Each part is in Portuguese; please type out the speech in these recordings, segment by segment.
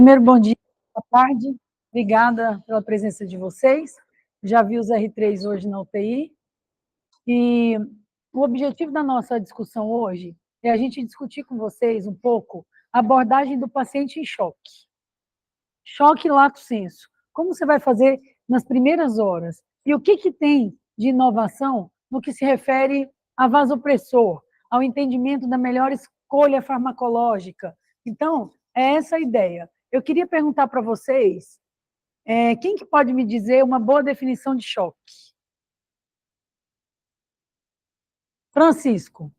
Primeiro, bom dia, boa tarde. Obrigada pela presença de vocês. Já vi os R3 hoje na UTI. E o objetivo da nossa discussão hoje é a gente discutir com vocês um pouco a abordagem do paciente em choque. Choque lato sensu. Como você vai fazer nas primeiras horas? E o que tem de inovação no que se refere a vasopressor, ao entendimento da melhor escolha farmacológica? Então, é essa a ideia. Eu queria perguntar para vocês, quem que pode me dizer uma boa definição de choque? Francisco.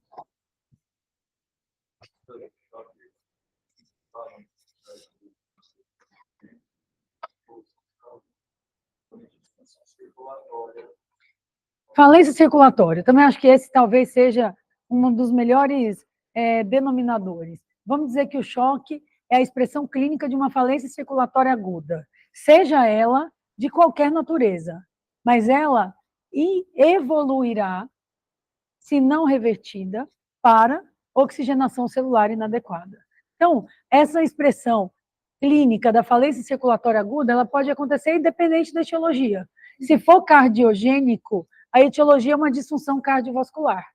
Falência circulatória. Também acho que esse talvez seja um dos melhores denominadores. Vamos dizer que o choque é a expressão clínica de uma falência circulatória aguda, seja ela de qualquer natureza, mas ela evoluirá, se não revertida, para oxigenação celular inadequada. Então, essa expressão clínica da falência circulatória aguda, ela pode acontecer independente da etiologia. Se for cardiogênico, a etiologia é uma disfunção cardiovascular.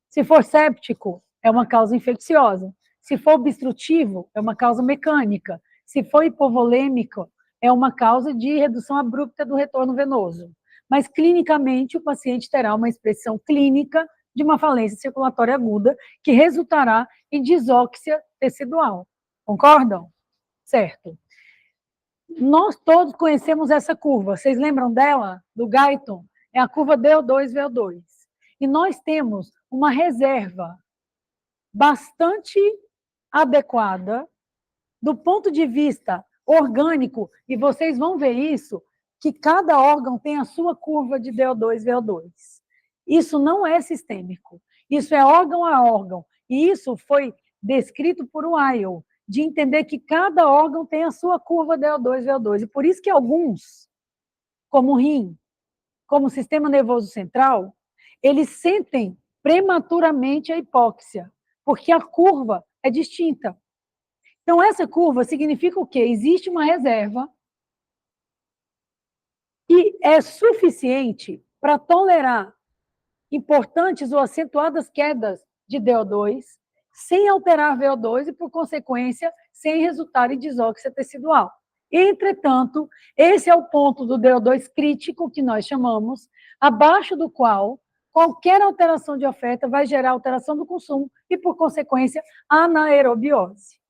Se for séptico, é uma causa infecciosa. Se for obstrutivo, é uma causa mecânica. Se for hipovolêmico, é uma causa de redução abrupta do retorno venoso. Mas, clinicamente, o paciente terá uma expressão clínica de uma falência circulatória aguda, que resultará em disóxia tecidual. Concordam? Certo. Nós todos conhecemos essa curva. Vocês lembram dela? Do Guyton? É a curva DO2-VO2. E nós temos uma reserva bastante adequada do ponto de vista orgânico, e vocês vão ver isso, que cada órgão tem a sua curva de DO2-VO2. Isso não é sistêmico, isso é órgão a órgão, e isso foi descrito por Weil, de entender que cada órgão tem a sua curva DO2-VO2, e por isso que alguns, como o rim, como o sistema nervoso central, eles sentem prematuramente a hipóxia, porque a curva é distinta. Então, essa curva significa o quê? Existe uma reserva que é suficiente para tolerar importantes ou acentuadas quedas de DO2, sem alterar VO2 e, por consequência, sem resultar em disóxia tecidual. Entretanto, esse é o ponto do DO2 crítico, que nós chamamos, abaixo do qual qualquer alteração de oferta vai gerar alteração do consumo e, por consequência, anaerobiose.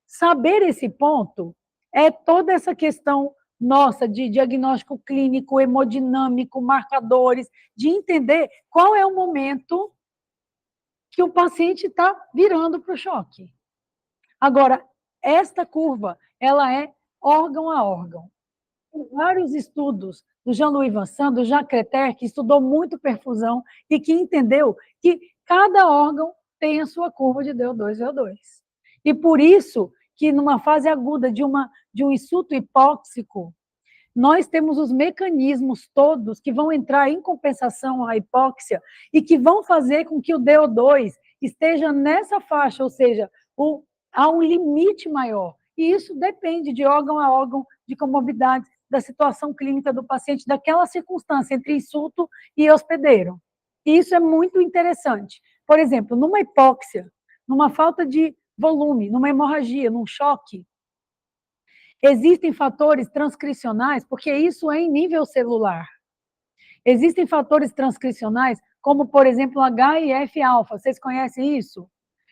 Saber esse ponto é toda essa questão nossa de diagnóstico clínico, hemodinâmico, marcadores, de entender qual é o momento que o paciente está virando para o choque. Agora, esta curva, ela é órgão a órgão. Tem vários estudos do Jean-Louis Vincent, do Jacques Creter, que estudou muito perfusão e que entendeu que cada órgão tem a sua curva de DO2-VO2. E por isso que numa fase aguda de um insulto hipóxico, nós temos os mecanismos todos que vão entrar em compensação à hipóxia e que vão fazer com que o DO2 esteja nessa faixa, ou seja, há um limite maior. E isso depende de órgão a órgão, de comorbidades, da situação clínica do paciente, daquela circunstância entre insulto e hospedeiro. E isso é muito interessante. Por exemplo, numa hipóxia, numa falta de volume, numa hemorragia, num choque, existem fatores transcricionais, porque isso é em nível celular. Existem fatores transcricionais, como, por exemplo, HIF-alfa. Vocês conhecem isso?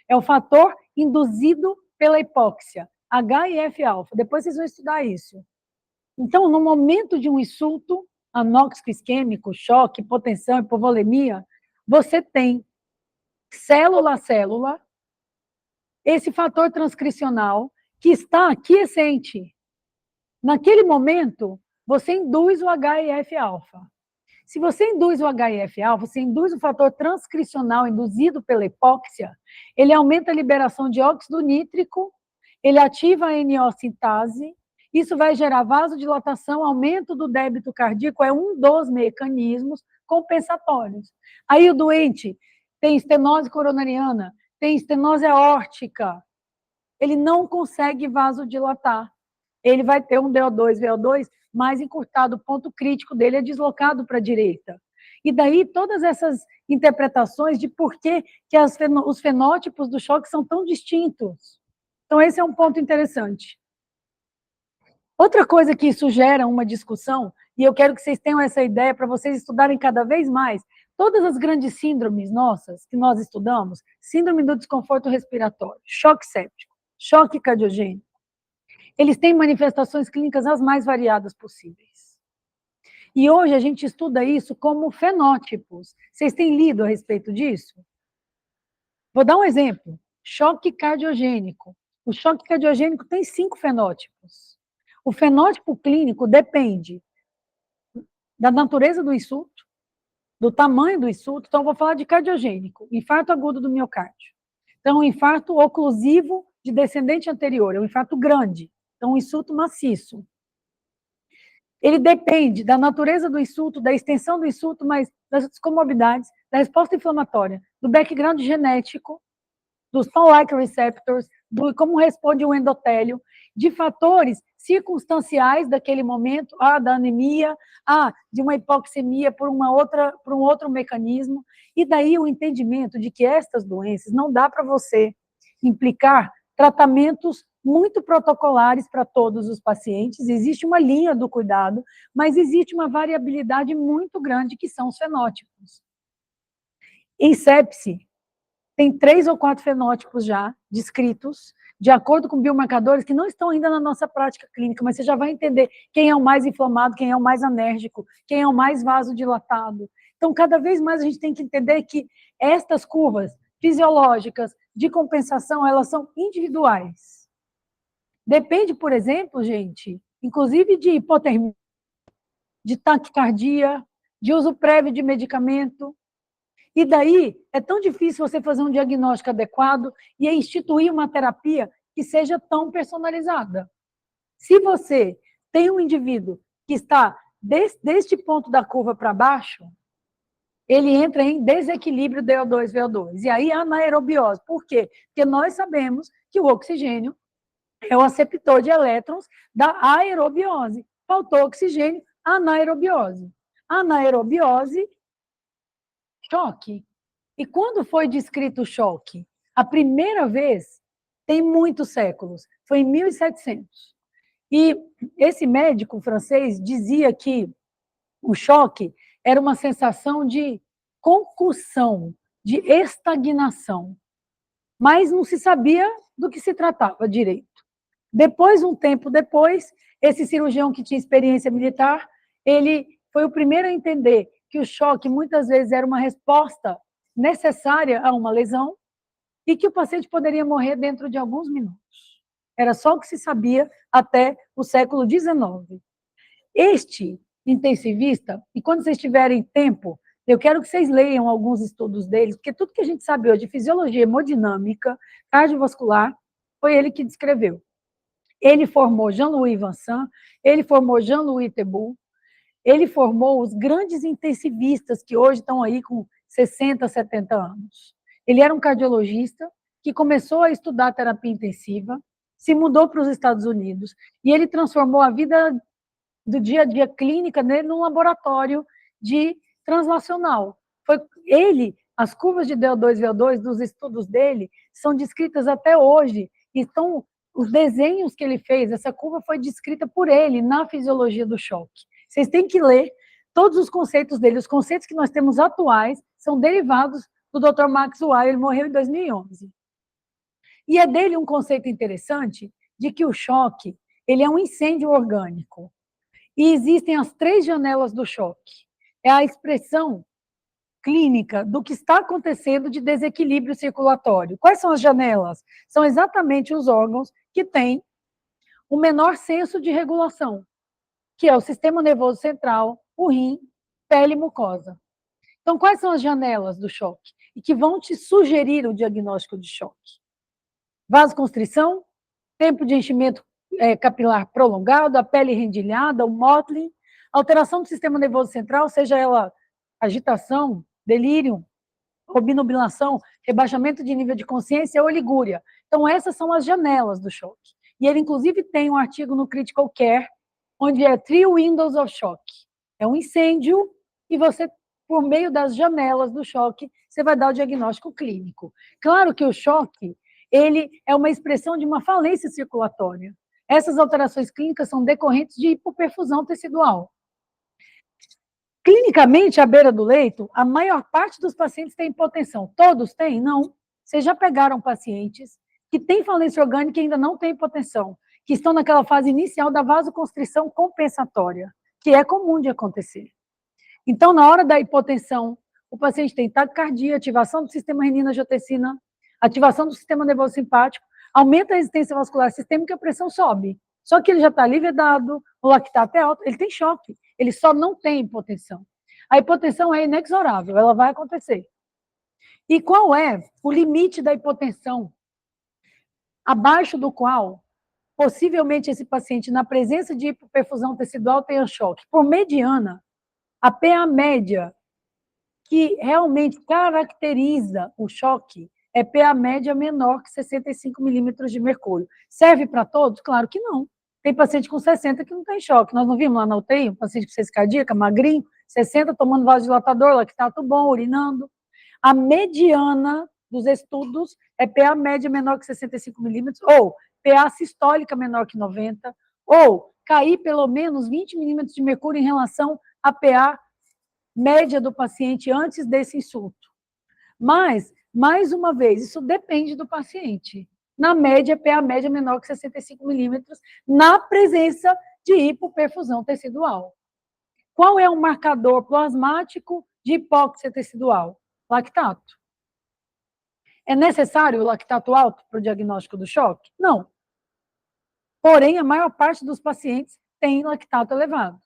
É o fator induzido pela hipóxia, HIF-alfa. Depois vocês vão estudar isso. Então, no momento de um insulto anóxico isquêmico, choque, hipotensão, hipovolemia, você tem, célula a célula, esse fator transcricional que está aquiescente. Naquele momento, você induz o HIF-alfa. Se você induz o HIF-alfa, você induz o fator transcricional induzido pela hipóxia, ele aumenta a liberação de óxido nítrico, ele ativa a NO-sintase, isso vai gerar vasodilatação, aumento do débito cardíaco, é um dos mecanismos compensatórios. Aí o doente tem estenose coronariana, tem estenose aórtica, ele não consegue vasodilatar. Ele vai ter um DO2, VO2 mais encurtado, o ponto crítico dele é deslocado para a direita. E daí todas essas interpretações de por que os fenótipos do choque são tão distintos. Então, esse é um ponto interessante. Outra coisa que isso gera uma discussão, e eu quero que vocês tenham essa ideia para vocês estudarem cada vez mais, todas as grandes síndromes nossas que nós estudamos, síndrome do desconforto respiratório, choque séptico, choque cardiogênico, eles têm manifestações clínicas as mais variadas possíveis. E hoje a gente estuda isso como fenótipos. Vocês têm lido a respeito disso? Vou dar um exemplo. Choque cardiogênico. O choque cardiogênico tem 5 fenótipos. O fenótipo clínico depende da natureza do insulto, do tamanho do insulto. Então, vou falar de cardiogênico, infarto agudo do miocárdio. Então, um infarto oclusivo de descendente anterior, é um infarto grande. Então, um insulto maciço. Ele depende da natureza do insulto, da extensão do insulto, mas das comorbidades, da resposta inflamatória, do background genético, dos toll-like receptors, do como responde o endotélio, de fatores circunstanciais daquele momento, da anemia, de uma hipoxemia por um outro mecanismo, e daí o entendimento de que estas doenças não dá para você implicar tratamentos muito protocolares para todos os pacientes, existe uma linha do cuidado, mas existe uma variabilidade muito grande que são os fenótipos. Em sepse, tem 3 ou 4 fenótipos já descritos, de acordo com biomarcadores que não estão ainda na nossa prática clínica, mas você já vai entender quem é o mais inflamado, quem é o mais anérgico, quem é o mais vasodilatado. Então, cada vez mais a gente tem que entender que estas curvas fisiológicas de compensação, elas são individuais. Depende, por exemplo, gente, inclusive de hipotermia, de taquicardia, de uso prévio de medicamento. E daí, é tão difícil você fazer um diagnóstico adequado e instituir uma terapia que seja tão personalizada. Se você tem um indivíduo que está deste ponto da curva para baixo, ele entra em desequilíbrio DO2, VO2. E aí, anaerobiose. Por quê? Porque nós sabemos que o oxigênio é o aceptor de elétrons da aerobiose. Faltou oxigênio, anaerobiose. Anaerobiose, choque. E quando foi descrito o choque? A primeira vez, tem muitos séculos, foi em 1700. E esse médico francês dizia que o choque era uma sensação de concussão, de estagnação, mas não se sabia do que se tratava direito. Depois, um tempo depois, esse cirurgião que tinha experiência militar, ele foi o primeiro a entender que o choque muitas vezes era uma resposta necessária a uma lesão e que o paciente poderia morrer dentro de alguns minutos. Era só o que se sabia até o século XIX. Este intensivista, e quando vocês tiverem tempo, eu quero que vocês leiam alguns estudos deles, porque tudo que a gente sabe hoje de fisiologia hemodinâmica, cardiovascular, foi ele que descreveu. Ele formou Jean-Louis Vincent, ele formou Jean-Louis Teboul, ele formou os grandes intensivistas que hoje estão aí com 60, 70 anos. Ele era um cardiologista que começou a estudar terapia intensiva, se mudou para os Estados Unidos, e ele transformou a vida do dia a dia clínica dele num laboratório de translacional. Foi ele, as curvas de DO2 e VO2 dos estudos dele são descritas até hoje, e estão os desenhos que ele fez, essa curva foi descrita por ele na fisiologia do choque. Vocês têm que ler todos os conceitos dele. Os conceitos que nós temos atuais são derivados do Dr. Max Weil, ele morreu em 2011. E é dele um conceito interessante de que o choque, ele é um incêndio orgânico. E existem as 3 janelas do choque. É a expressão clínica do que está acontecendo de desequilíbrio circulatório. Quais são as janelas? São exatamente os órgãos que têm o menor senso de regulação, que é o sistema nervoso central, o rim, pele e mucosa. Então, quais são as janelas do choque? E que vão te sugerir o diagnóstico de choque? Vasoconstrição, tempo de enchimento capilar prolongado, a pele rendilhada, o mottling, alteração do sistema nervoso central, seja ela agitação, delírio, obnubilação, rebaixamento de nível de consciência ou ligúria. Então, essas são as janelas do choque. E ele, inclusive, tem um artigo no Critical Care, onde é Three Windows of Shock. É um incêndio e você, por meio das janelas do choque, você vai dar o diagnóstico clínico. Claro que o choque, ele é uma expressão de uma falência circulatória. Essas alterações clínicas são decorrentes de hipoperfusão tecidual. Clinicamente, à beira do leito, a maior parte dos pacientes tem hipotensão. Todos têm? Não. Vocês já pegaram pacientes que têm falência orgânica e ainda não têm hipotensão, que estão naquela fase inicial da vasoconstrição compensatória, que é comum de acontecer. Então, na hora da hipotensão, o paciente tem taquicardia, ativação do sistema renina-angiotensina, ativação do sistema nervoso simpático, aumenta a resistência vascular sistêmica e a pressão sobe. Só que ele já está ali vedado, o lactato é alto, ele tem choque, ele só não tem hipotensão. A hipotensão é inexorável, ela vai acontecer. E qual é o limite da hipotensão, abaixo do qual, possivelmente, esse paciente, na presença de hipoperfusão tecidual, tenha choque? Por mediana, a PA média que realmente caracteriza o choque é PA média menor que 65 milímetros de mercúrio. Serve para todos? Claro que não. Tem paciente com 60 que não tem choque. Nós não vimos lá na UTI, um paciente com ciência cardíaca, magrinho, 60, tomando vasodilatador, lactato bom, urinando. A mediana dos estudos é PA média menor que 65 milímetros, ou PA sistólica menor que 90, ou cair pelo menos 20 milímetros de mercúrio em relação à PA média do paciente antes desse insulto. Mas, mais uma vez, isso depende do paciente. Na média, PA média menor que 65 milímetros, na presença de hipoperfusão tecidual. Qual é o marcador plasmático de hipóxia tecidual? Lactato. É necessário o lactato alto para o diagnóstico do choque? Não. Porém, a maior parte dos pacientes tem lactato elevado.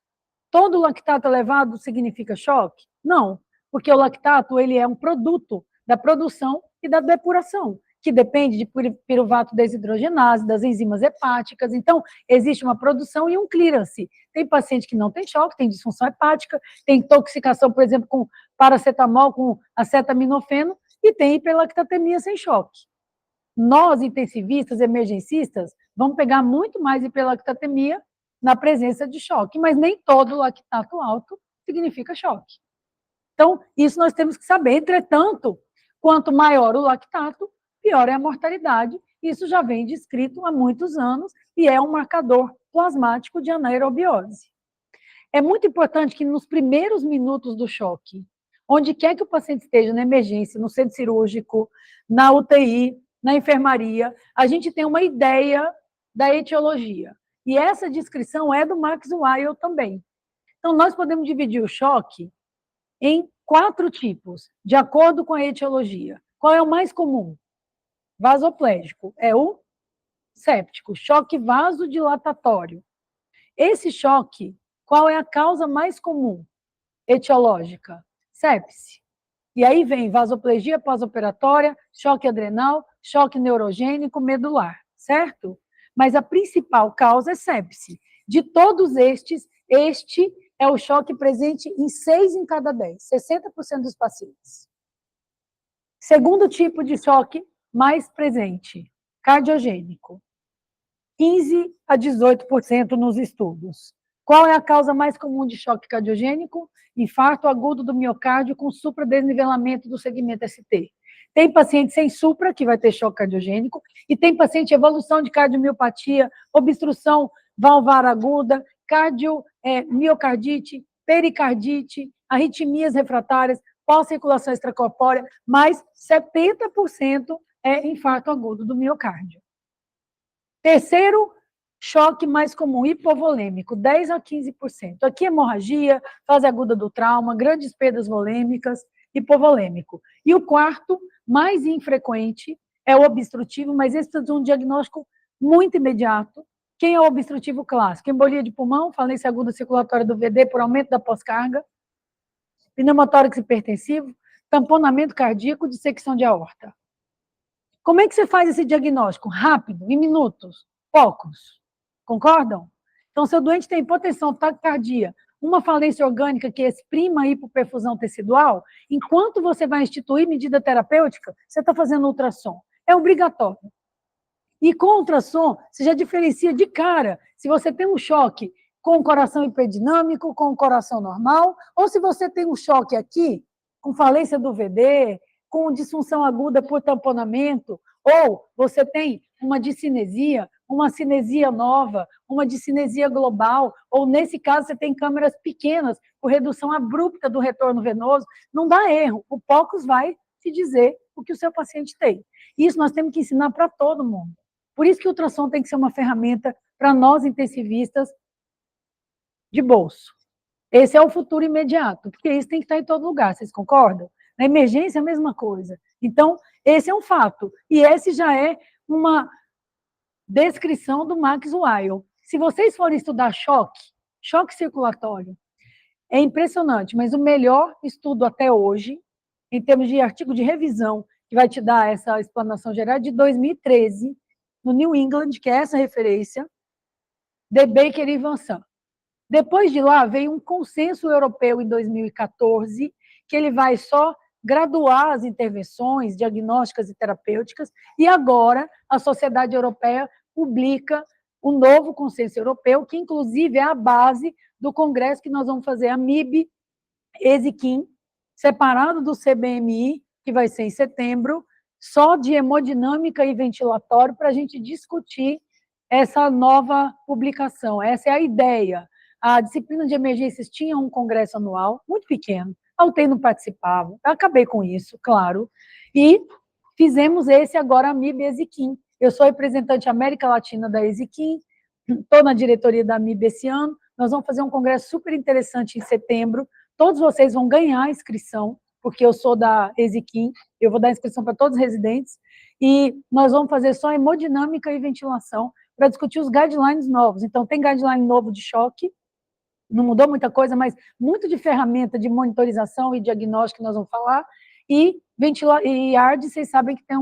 Todo lactato elevado significa choque? Não, porque o lactato ele é um produto da produção e da depuração, que depende de piruvato desidrogenase, das enzimas hepáticas. Então, existe uma produção e um clearance. Tem paciente que não tem choque, tem disfunção hepática, tem intoxicação, por exemplo, com paracetamol, com acetaminofeno, e tem hiperlactatemia sem choque. Nós, intensivistas, emergencistas, vamos pegar muito mais hiperlactatemia na presença de choque, mas nem todo lactato alto significa choque. Então, isso nós temos que saber. Entretanto, quanto maior o lactato, pior é a mortalidade. Isso já vem descrito há muitos anos e é um marcador plasmático de anaerobiose. É muito importante que nos primeiros minutos do choque, onde quer que o paciente esteja, na emergência, no centro cirúrgico, na UTI, na enfermaria, a gente tenha uma ideia da etiologia. E essa descrição é do Max Weil também. Então, nós podemos dividir o choque em 4 tipos, de acordo com a etiologia. Qual é o mais comum? Vasoplégico, é o séptico, choque vasodilatatório. Esse choque, qual é a causa mais comum etiológica? Sepse. E aí vem vasoplegia pós-operatória, choque adrenal, choque neurogênico, medular, certo? Mas a principal causa é sepse. De todos estes, este é o choque presente em 6 em cada 10, 60% dos pacientes. Segundo tipo de choque mais presente, cardiogênico. 15 a 18% nos estudos. Qual é a causa mais comum de choque cardiogênico? Infarto agudo do miocárdio com supradesnivelamento do segmento ST. Tem paciente sem supra, que vai ter choque cardiogênico, e tem paciente evolução de cardiomiopatia, obstrução valvar aguda, miocardite, pericardite, arritmias refratárias, pós-circulação extracorpórea, mas 70% é infarto agudo do miocárdio. Terceiro choque mais comum, hipovolêmico, 10 a 15%. Aqui, hemorragia, fase aguda do trauma, grandes perdas volêmicas, hipovolêmico. E o quarto, mais infrequente, é o obstrutivo, mas esse precisa de um diagnóstico muito imediato. Quem é o obstrutivo clássico? Embolia de pulmão, falência aguda circulatória do VD por aumento da pós-carga, pneumotórax hipertensivo, tamponamento cardíaco, dissecção de aorta. Como é que você faz esse diagnóstico? Rápido, em minutos, poucos. Concordam? Então, se o doente tem hipotensão, taquicardia, uma falência orgânica que exprima a hipoperfusão tecidual, enquanto você vai instituir medida terapêutica, você está fazendo ultrassom. É obrigatório. E com ultrassom, você já diferencia de cara se você tem um choque com o coração hiperdinâmico, com o coração normal, ou se você tem um choque aqui, com falência do VD, com disfunção aguda por tamponamento, ou você tem uma discinesia, uma cinesia nova, uma discinesia global, ou nesse caso você tem câmeras pequenas por redução abrupta do retorno venoso, não dá erro. O POCUS vai te dizer o que o seu paciente tem. Isso nós temos que ensinar para todo mundo. Por isso que o ultrassom tem que ser uma ferramenta para nós intensivistas de bolso. Esse é o futuro imediato, porque isso tem que estar em todo lugar, vocês concordam? Na emergência, a mesma coisa. Então, esse é um fato. E esse já é uma descrição do Max Weil. Se vocês forem estudar choque circulatório, é impressionante, mas o melhor estudo até hoje, em termos de artigo de revisão, que vai te dar essa explanação geral, é de 2013, no New England, que é essa referência, de Baker e Vansan. Depois de lá, veio um consenso europeu em 2014, que ele vai só graduar as intervenções diagnósticas e terapêuticas, e agora a Sociedade Europeia publica o novo consenso europeu, que inclusive é a base do congresso que nós vamos fazer, a MIB ESICIM, separado do CBMI, que vai ser em setembro, só de hemodinâmica e ventilatório, para a gente discutir essa nova publicação. Essa é a ideia. A disciplina de emergências tinha um congresso anual, muito pequeno, a UTI não participava, eu acabei com isso, claro, e fizemos esse agora, a MIB ESICIM. Eu sou representante América Latina da ESICIM, estou na diretoria da MIB esse ano, nós vamos fazer um congresso super interessante em setembro, todos vocês vão ganhar a inscrição, porque eu sou da ESICIM, eu vou dar inscrição para todos os residentes, e nós vamos fazer só hemodinâmica e ventilação para discutir os guidelines novos. Então, tem guideline novo de choque, não mudou muita coisa, mas muito de ferramenta de monitorização e diagnóstico que nós vamos falar, e ARD, vocês sabem que tem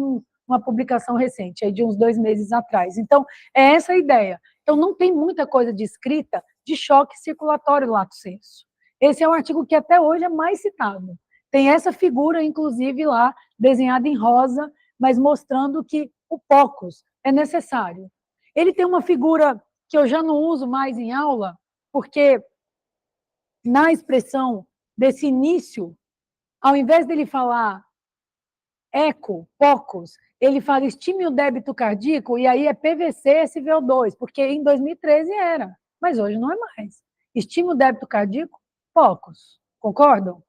uma publicação recente, aí de uns 2 meses atrás. Então, é essa a ideia. Então, não tem muita coisa de escrita de choque circulatório lato sensu. Esse é um artigo que até hoje é mais citado. Tem essa figura, inclusive, lá, desenhada em rosa, mas mostrando que o POCUS é necessário. Ele tem uma figura que eu já não uso mais em aula, porque na expressão desse início, ao invés dele falar eco, POCUS, ele fala estime o débito cardíaco, e aí é PVC, SVO2, porque em 2013 era, mas hoje não é mais. Estime o débito cardíaco, POCUS, concordam?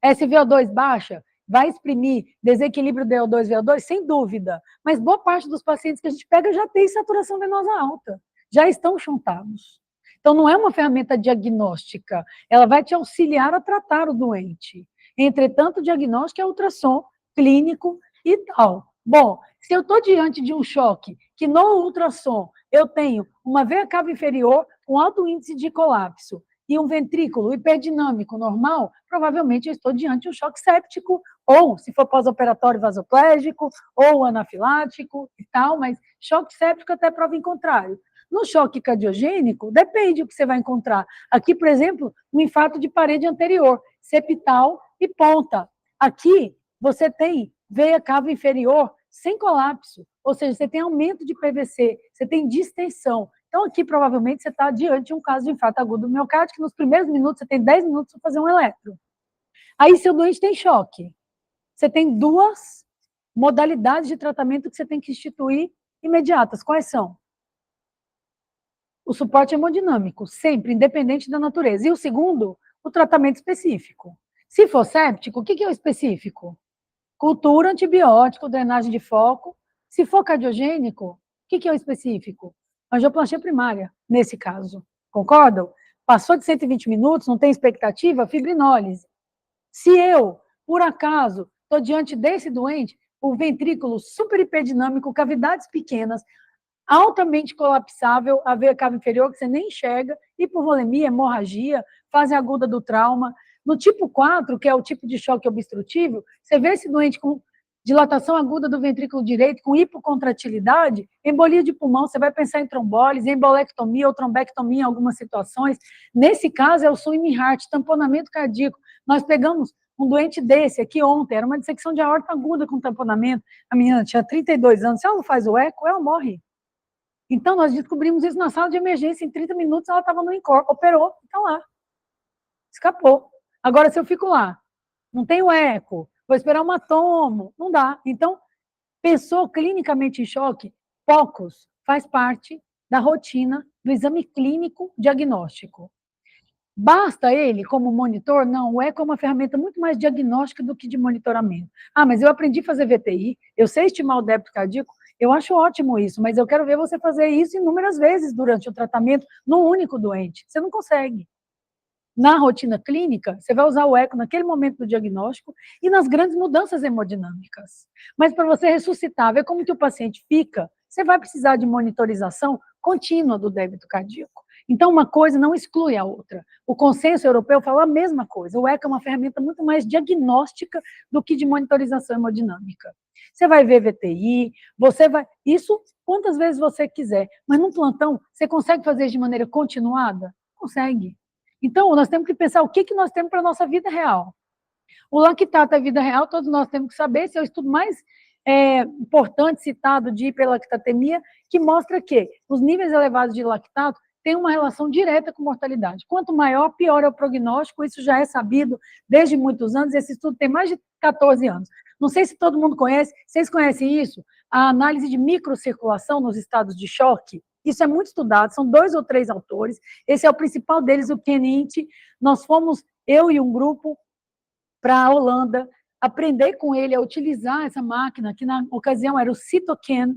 SVO2 baixa, vai exprimir desequilíbrio DO2, VO2, sem dúvida, mas boa parte dos pacientes que a gente pega já tem saturação venosa alta, já estão chuntados. Então, não é uma ferramenta diagnóstica, ela vai te auxiliar a tratar o doente. Entretanto, o diagnóstico é ultrassom clínico e tal. Bom, se eu estou diante de um choque, que no ultrassom eu tenho uma veia cava inferior com alto índice de colapso e um ventrículo hiperdinâmico normal, provavelmente eu estou diante de um choque séptico, ou, se for pós-operatório, vasoplégico, ou anafilático e tal, mas choque séptico até prova em contrário. No choque cardiogênico, depende do que você vai encontrar. Aqui, por exemplo, um infarto de parede anterior, septal e ponta. Aqui, você tem veia cava inferior sem colapso, ou seja, você tem aumento de PVC, você tem distensão. Então, aqui, provavelmente, você está diante de um caso de infarto agudo do miocárdio, que nos primeiros minutos, você tem 10 minutos para fazer um eletro. Aí, seu doente tem choque. Você tem 2 modalidades de tratamento que você tem que instituir imediatas. Quais são? O suporte hemodinâmico, sempre, independente da natureza. E o segundo, o tratamento específico. Se for séptico, o que é o específico? Cultura, antibiótico, drenagem de foco. Se for cardiogênico, o que é o específico? Angioplastia primária, nesse caso. Concordam? Passou de 120 minutos, não tem expectativa, fibrinólise. Se eu, por acaso, estou diante desse doente, o ventrículo super hiperdinâmico, cavidades pequenas, altamente colapsável, a veia cava inferior, que você nem enxerga, hipovolemia, hemorragia, fase aguda do trauma. No tipo 4, que é o tipo de choque obstrutivo, você vê esse doente com dilatação aguda do ventrículo direito, com hipocontratilidade, embolia de pulmão, você vai pensar em trombólise, embolectomia ou trombectomia em algumas situações. Nesse caso, é o swim heart, tamponamento cardíaco. Nós pegamos um doente desse aqui ontem, era uma dissecção de aorta aguda com tamponamento, a menina tinha 32 anos, se ela não faz o eco, ela morre. Então, nós descobrimos isso na sala de emergência, em 30 minutos ela estava no INCOR, operou, está lá, escapou. Agora, se eu fico lá, não tenho eco, vou esperar uma tomo, não dá. Então, pensou clinicamente em choque, poucos, faz parte da rotina do exame clínico diagnóstico. Basta ele como monitor? Não, o eco é uma ferramenta muito mais diagnóstica do que de monitoramento. Ah, mas eu aprendi a fazer VTI, eu sei estimar o débito cardíaco, eu acho ótimo isso, mas eu quero ver você fazer isso inúmeras vezes durante o tratamento, num único doente. Você não consegue. Na rotina clínica, você vai usar o eco naquele momento do diagnóstico e nas grandes mudanças hemodinâmicas. Mas para você ressuscitar, ver como que o paciente fica, você vai precisar de monitorização contínua do débito cardíaco. Então, uma coisa não exclui a outra. O consenso europeu fala a mesma coisa. O eco é uma ferramenta muito mais diagnóstica do que de monitorização hemodinâmica. Você vai ver VTI, você vai... Isso quantas vezes você quiser. Mas num plantão, você consegue fazer isso de maneira continuada? Consegue. Então, nós temos que pensar o que nós temos para a nossa vida real. O lactato é vida real, todos nós temos que saber, esse é o estudo mais importante citado de hiperlactatemia, que mostra que os níveis elevados de lactato têm uma relação direta com mortalidade. Quanto maior, pior é o prognóstico, isso já é sabido desde muitos anos, esse estudo tem mais de 14 anos. Não sei se todo mundo conhece, vocês conhecem isso? A análise de microcirculação nos estados de choque, isso é muito estudado, são 2 ou 3 autores, esse é o principal deles, o Ken Inti. Nós fomos, eu e um grupo, para a Holanda, aprender com ele a utilizar essa máquina, que na ocasião era o Cytocan.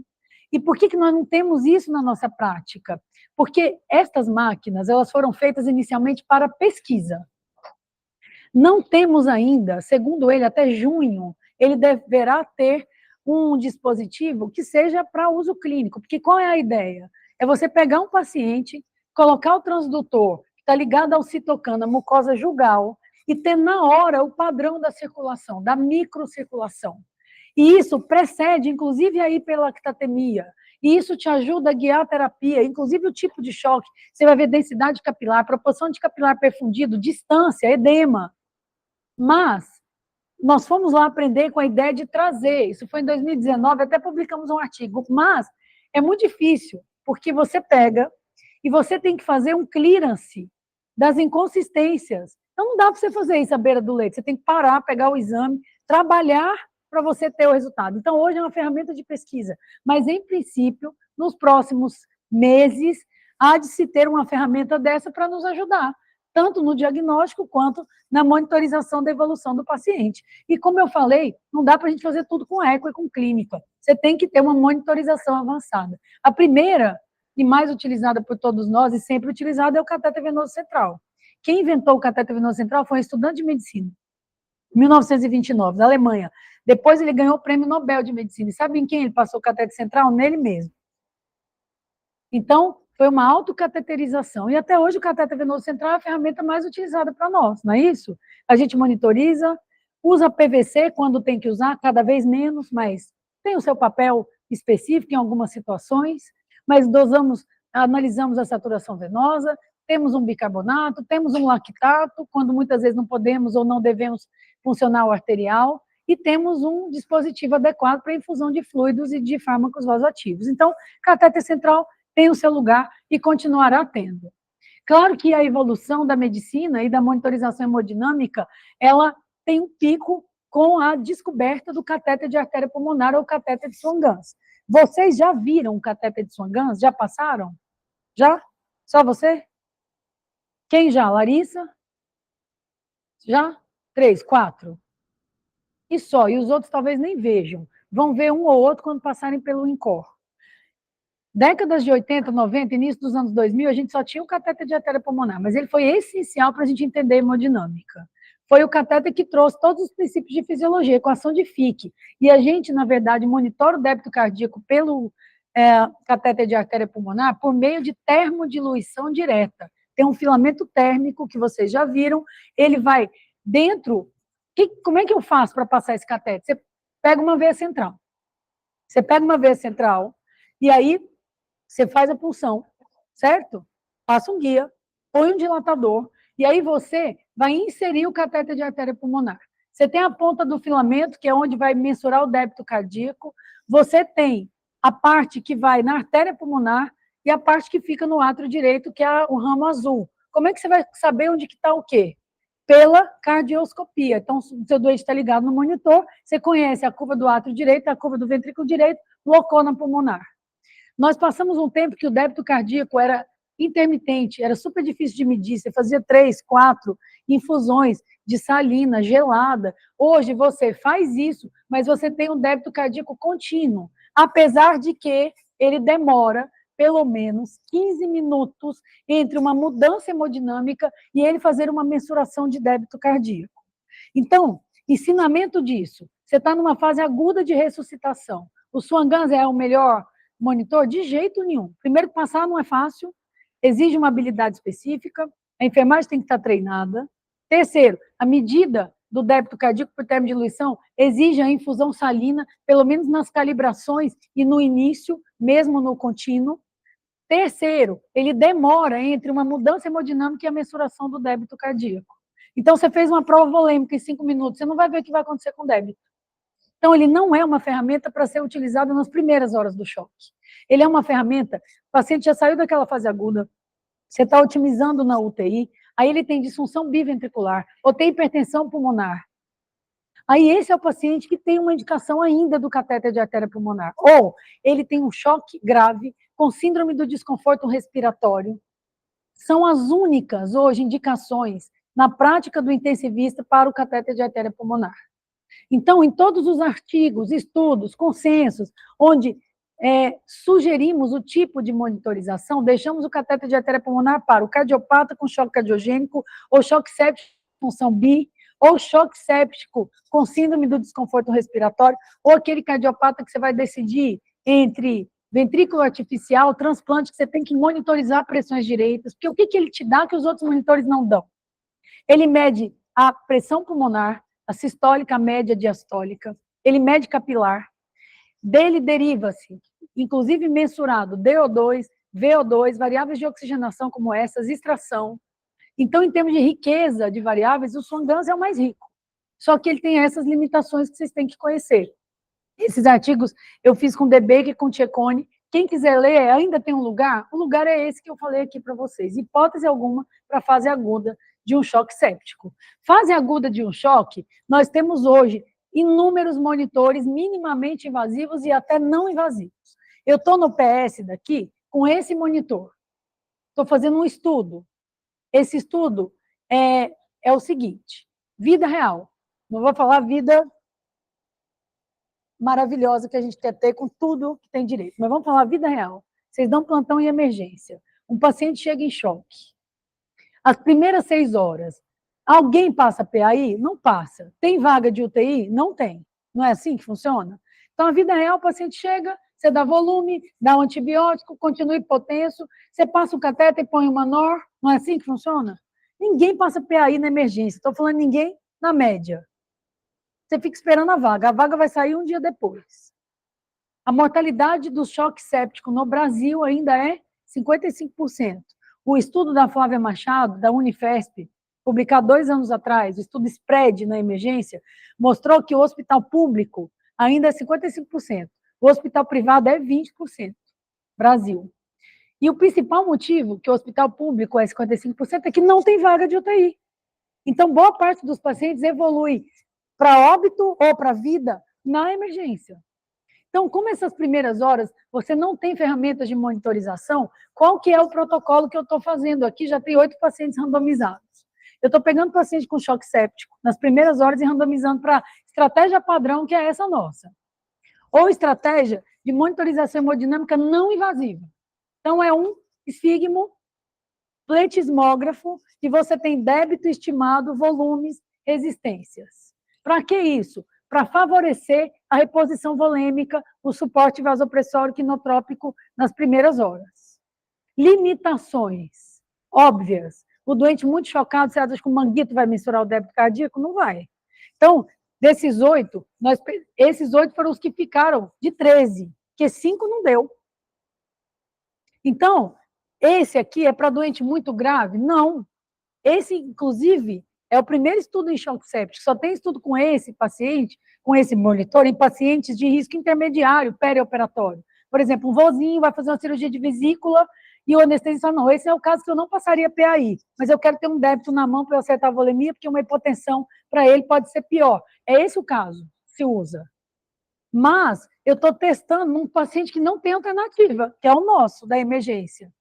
E por que nós não temos isso na nossa prática? Porque estas máquinas, elas foram feitas inicialmente para pesquisa. Não temos ainda, segundo ele, até junho, ele deverá ter um dispositivo que seja para uso clínico, porque qual é a ideia? É você pegar um paciente, colocar o transdutor, que está ligado ao citocana, mucosa jugal, e ter na hora o padrão da circulação, da microcirculação. E isso precede, inclusive, a hiperlactatemia. E isso te ajuda a guiar a terapia, inclusive o tipo de choque. Você vai ver densidade capilar, proporção de capilar perfundido, distância, edema. Mas nós fomos lá aprender com a ideia de trazer, isso foi em 2019, até publicamos um artigo, mas é muito difícil, porque você pega e você tem que fazer um clearance das inconsistências. Então não dá para você fazer isso à beira do leite, você tem que parar, pegar o exame, trabalhar para você ter o resultado. Então hoje é uma ferramenta de pesquisa, mas em princípio, nos próximos meses, há de se ter uma ferramenta dessa para nos ajudar, tanto no diagnóstico quanto na monitorização da evolução do paciente. E como eu falei, não dá para a gente fazer tudo com eco e com clínica. Você tem que ter uma monitorização avançada. A primeira e mais utilizada por todos nós e sempre utilizada é o catéter venoso central. Quem inventou o catéter venoso central foi um estudante de medicina, em 1929, da Alemanha. Depois ele ganhou o prêmio Nobel de Medicina. E sabe em quem ele passou o catéter central? Nele mesmo. Então, foi uma autocateterização. E até hoje o catéter venoso central é a ferramenta mais utilizada para nós, não é isso? A gente monitoriza, usa PVC quando tem que usar, cada vez menos, mas tem o seu papel específico em algumas situações, mas dosamos, analisamos a saturação venosa, temos um bicarbonato, temos um lactato, quando muitas vezes não podemos ou não devemos funcionar o arterial, e temos um dispositivo adequado para infusão de fluidos e de fármacos vasoativos. Então, catéter central tem o seu lugar e continuará tendo. Claro que a evolução da medicina e da monitorização hemodinâmica, ela tem um pico com a descoberta do catéter de artéria pulmonar ou catéter de Swan-Ganz. Vocês já viram o catéter de Swan-Ganz? Já passaram? Já? Só você? Quem já? Larissa? Já? 3, 4? E só, e os outros talvez nem vejam. Vão ver um ou outro quando passarem pelo INCOR. Décadas de 80, 90, início dos anos 2000, a gente só tinha o catéter de artéria pulmonar, mas ele foi essencial para a gente entender a hemodinâmica. Foi o catéter que trouxe todos os princípios de fisiologia, equação de Fick. E a gente, na verdade, monitora o débito cardíaco pelo catéter de artéria pulmonar por meio de termodiluição direta. Tem um filamento térmico que vocês já viram, ele vai dentro... Como é que eu faço para passar esse catéter? Você pega uma veia central. Você pega uma veia central e aí você faz a punção, certo? Passa um guia, põe um dilatador, e aí você vai inserir o catéter de artéria pulmonar. Você tem a ponta do filamento, que é onde vai mensurar o débito cardíaco. Você tem a parte que vai na artéria pulmonar e a parte que fica no átrio direito, que é o ramo azul. Como é que você vai saber onde está o quê? Pela cardioscopia. Então, se o seu doente está ligado no monitor, você conhece a curva do átrio direito, a curva do ventrículo direito, locona pulmonar. Nós passamos um tempo que o débito cardíaco era intermitente, era super difícil de medir, você fazia 3, 4 infusões de salina gelada. Hoje você faz isso, mas você tem um débito cardíaco contínuo, apesar de que ele demora pelo menos 15 minutos entre uma mudança hemodinâmica e ele fazer uma mensuração de débito cardíaco. Então, ensinamento disso, você está numa fase aguda de ressuscitação. O Swan-Ganz é o melhor monitor? De jeito nenhum. Primeiro, passar não é fácil, exige uma habilidade específica, a enfermagem tem que estar treinada. Terceiro, a medida do débito cardíaco por termo de diluição exige a infusão salina, pelo menos nas calibrações e no início, mesmo no contínuo. Terceiro, ele demora entre uma mudança hemodinâmica e a mensuração do débito cardíaco. Então, você fez uma prova volêmica em 5 minutos, você não vai ver o que vai acontecer com o débito. Então, ele não é uma ferramenta para ser utilizada nas primeiras horas do choque. Ele é uma ferramenta, o paciente já saiu daquela fase aguda, você está otimizando na UTI, aí ele tem disfunção biventricular, ou tem hipertensão pulmonar. Aí esse é o paciente que tem uma indicação ainda do catéter de artéria pulmonar. Ou ele tem um choque grave com síndrome do desconforto respiratório. São as únicas, hoje, indicações na prática do intensivista para o catéter de artéria pulmonar. Então, em todos os artigos, estudos, consensos, onde sugerimos o tipo de monitorização, deixamos o catéter de artéria pulmonar para o cardiopata com choque cardiogênico, ou choque séptico com função bi, ou choque séptico com síndrome do desconforto respiratório, ou aquele cardiopata que você vai decidir entre ventrículo artificial, transplante, que você tem que monitorizar pressões direitas, porque o que ele te dá que os outros monitores não dão? Ele mede a pressão pulmonar, a sistólica, a média, a diastólica, ele mede capilar, dele deriva-se, inclusive mensurado, DO2, VO2, variáveis de oxigenação como essas, extração. Então, em termos de riqueza de variáveis, o Swan-Ganz é o mais rico. Só que ele tem essas limitações que vocês têm que conhecer. Esses artigos eu fiz com De Backer e com Cecconi. Quem quiser ler, ainda tem um lugar? O lugar é esse que eu falei aqui para vocês. Hipótese alguma para a fase aguda de um choque séptico. Fase aguda de um choque, nós temos hoje inúmeros monitores minimamente invasivos e até não invasivos. Eu estou no PS daqui com esse monitor. Estou fazendo um estudo. Esse estudo é o seguinte, vida real. Não vou falar vida maravilhosa que a gente quer ter com tudo que tem direito, mas vamos falar vida real. Vocês dão plantão em emergência. Um paciente chega em choque. As primeiras 6 horas, alguém passa PAI? Não passa. Tem vaga de UTI? Não tem. Não é assim que funciona? Então, a vida real, o paciente chega, você dá volume, dá um antibiótico, continua hipotenso, você passa o catéter e põe uma NOR, não é assim que funciona? Ninguém passa PAI na emergência, estou falando ninguém na média. Você fica esperando a vaga vai sair um dia depois. A mortalidade do choque séptico no Brasil ainda é 55%. O estudo da Flávia Machado, da Unifesp, publicado 2 anos atrás, o estudo SPREAD na emergência, mostrou que o hospital público ainda é 55%. O hospital privado é 20%. Brasil. E o principal motivo que o hospital público é 55% é que não tem vaga de UTI. Então, boa parte dos pacientes evolui para óbito ou para vida na emergência. Então, como essas primeiras horas você não tem ferramentas de monitorização, qual que é o protocolo que eu estou fazendo? Aqui já tem 8 pacientes randomizados. Eu estou pegando paciente com choque séptico nas primeiras horas e randomizando para estratégia padrão, que é essa nossa. Ou estratégia de monitorização hemodinâmica não invasiva. Então, é um esfigmo, pletismógrafo, e você tem débito estimado, volumes, resistências. Para que isso? Para favorecer a reposição volêmica, o suporte vasopressório quinotrópico nas primeiras horas. Limitações óbvias. O doente muito chocado, você acha que o manguito vai mensurar o débito cardíaco? Não vai. Então, desses 8, esses 8 foram os que ficaram de 13, porque 5 não deu. Então, esse aqui é para doente muito grave? Não. Esse, inclusive, É o primeiro estudo em choque séptico. Só tem estudo com esse paciente, com esse monitor, em pacientes de risco intermediário, perioperatório. Por exemplo, um vozinho vai fazer uma cirurgia de vesícula e o anestesista fala, não, esse é o caso que eu não passaria PAI, mas eu quero ter um débito na mão para eu acertar a volemia, porque uma hipotensão para ele pode ser pior. É esse o caso, se usa. Mas eu estou testando num paciente que não tem alternativa, que é o nosso, da emergência.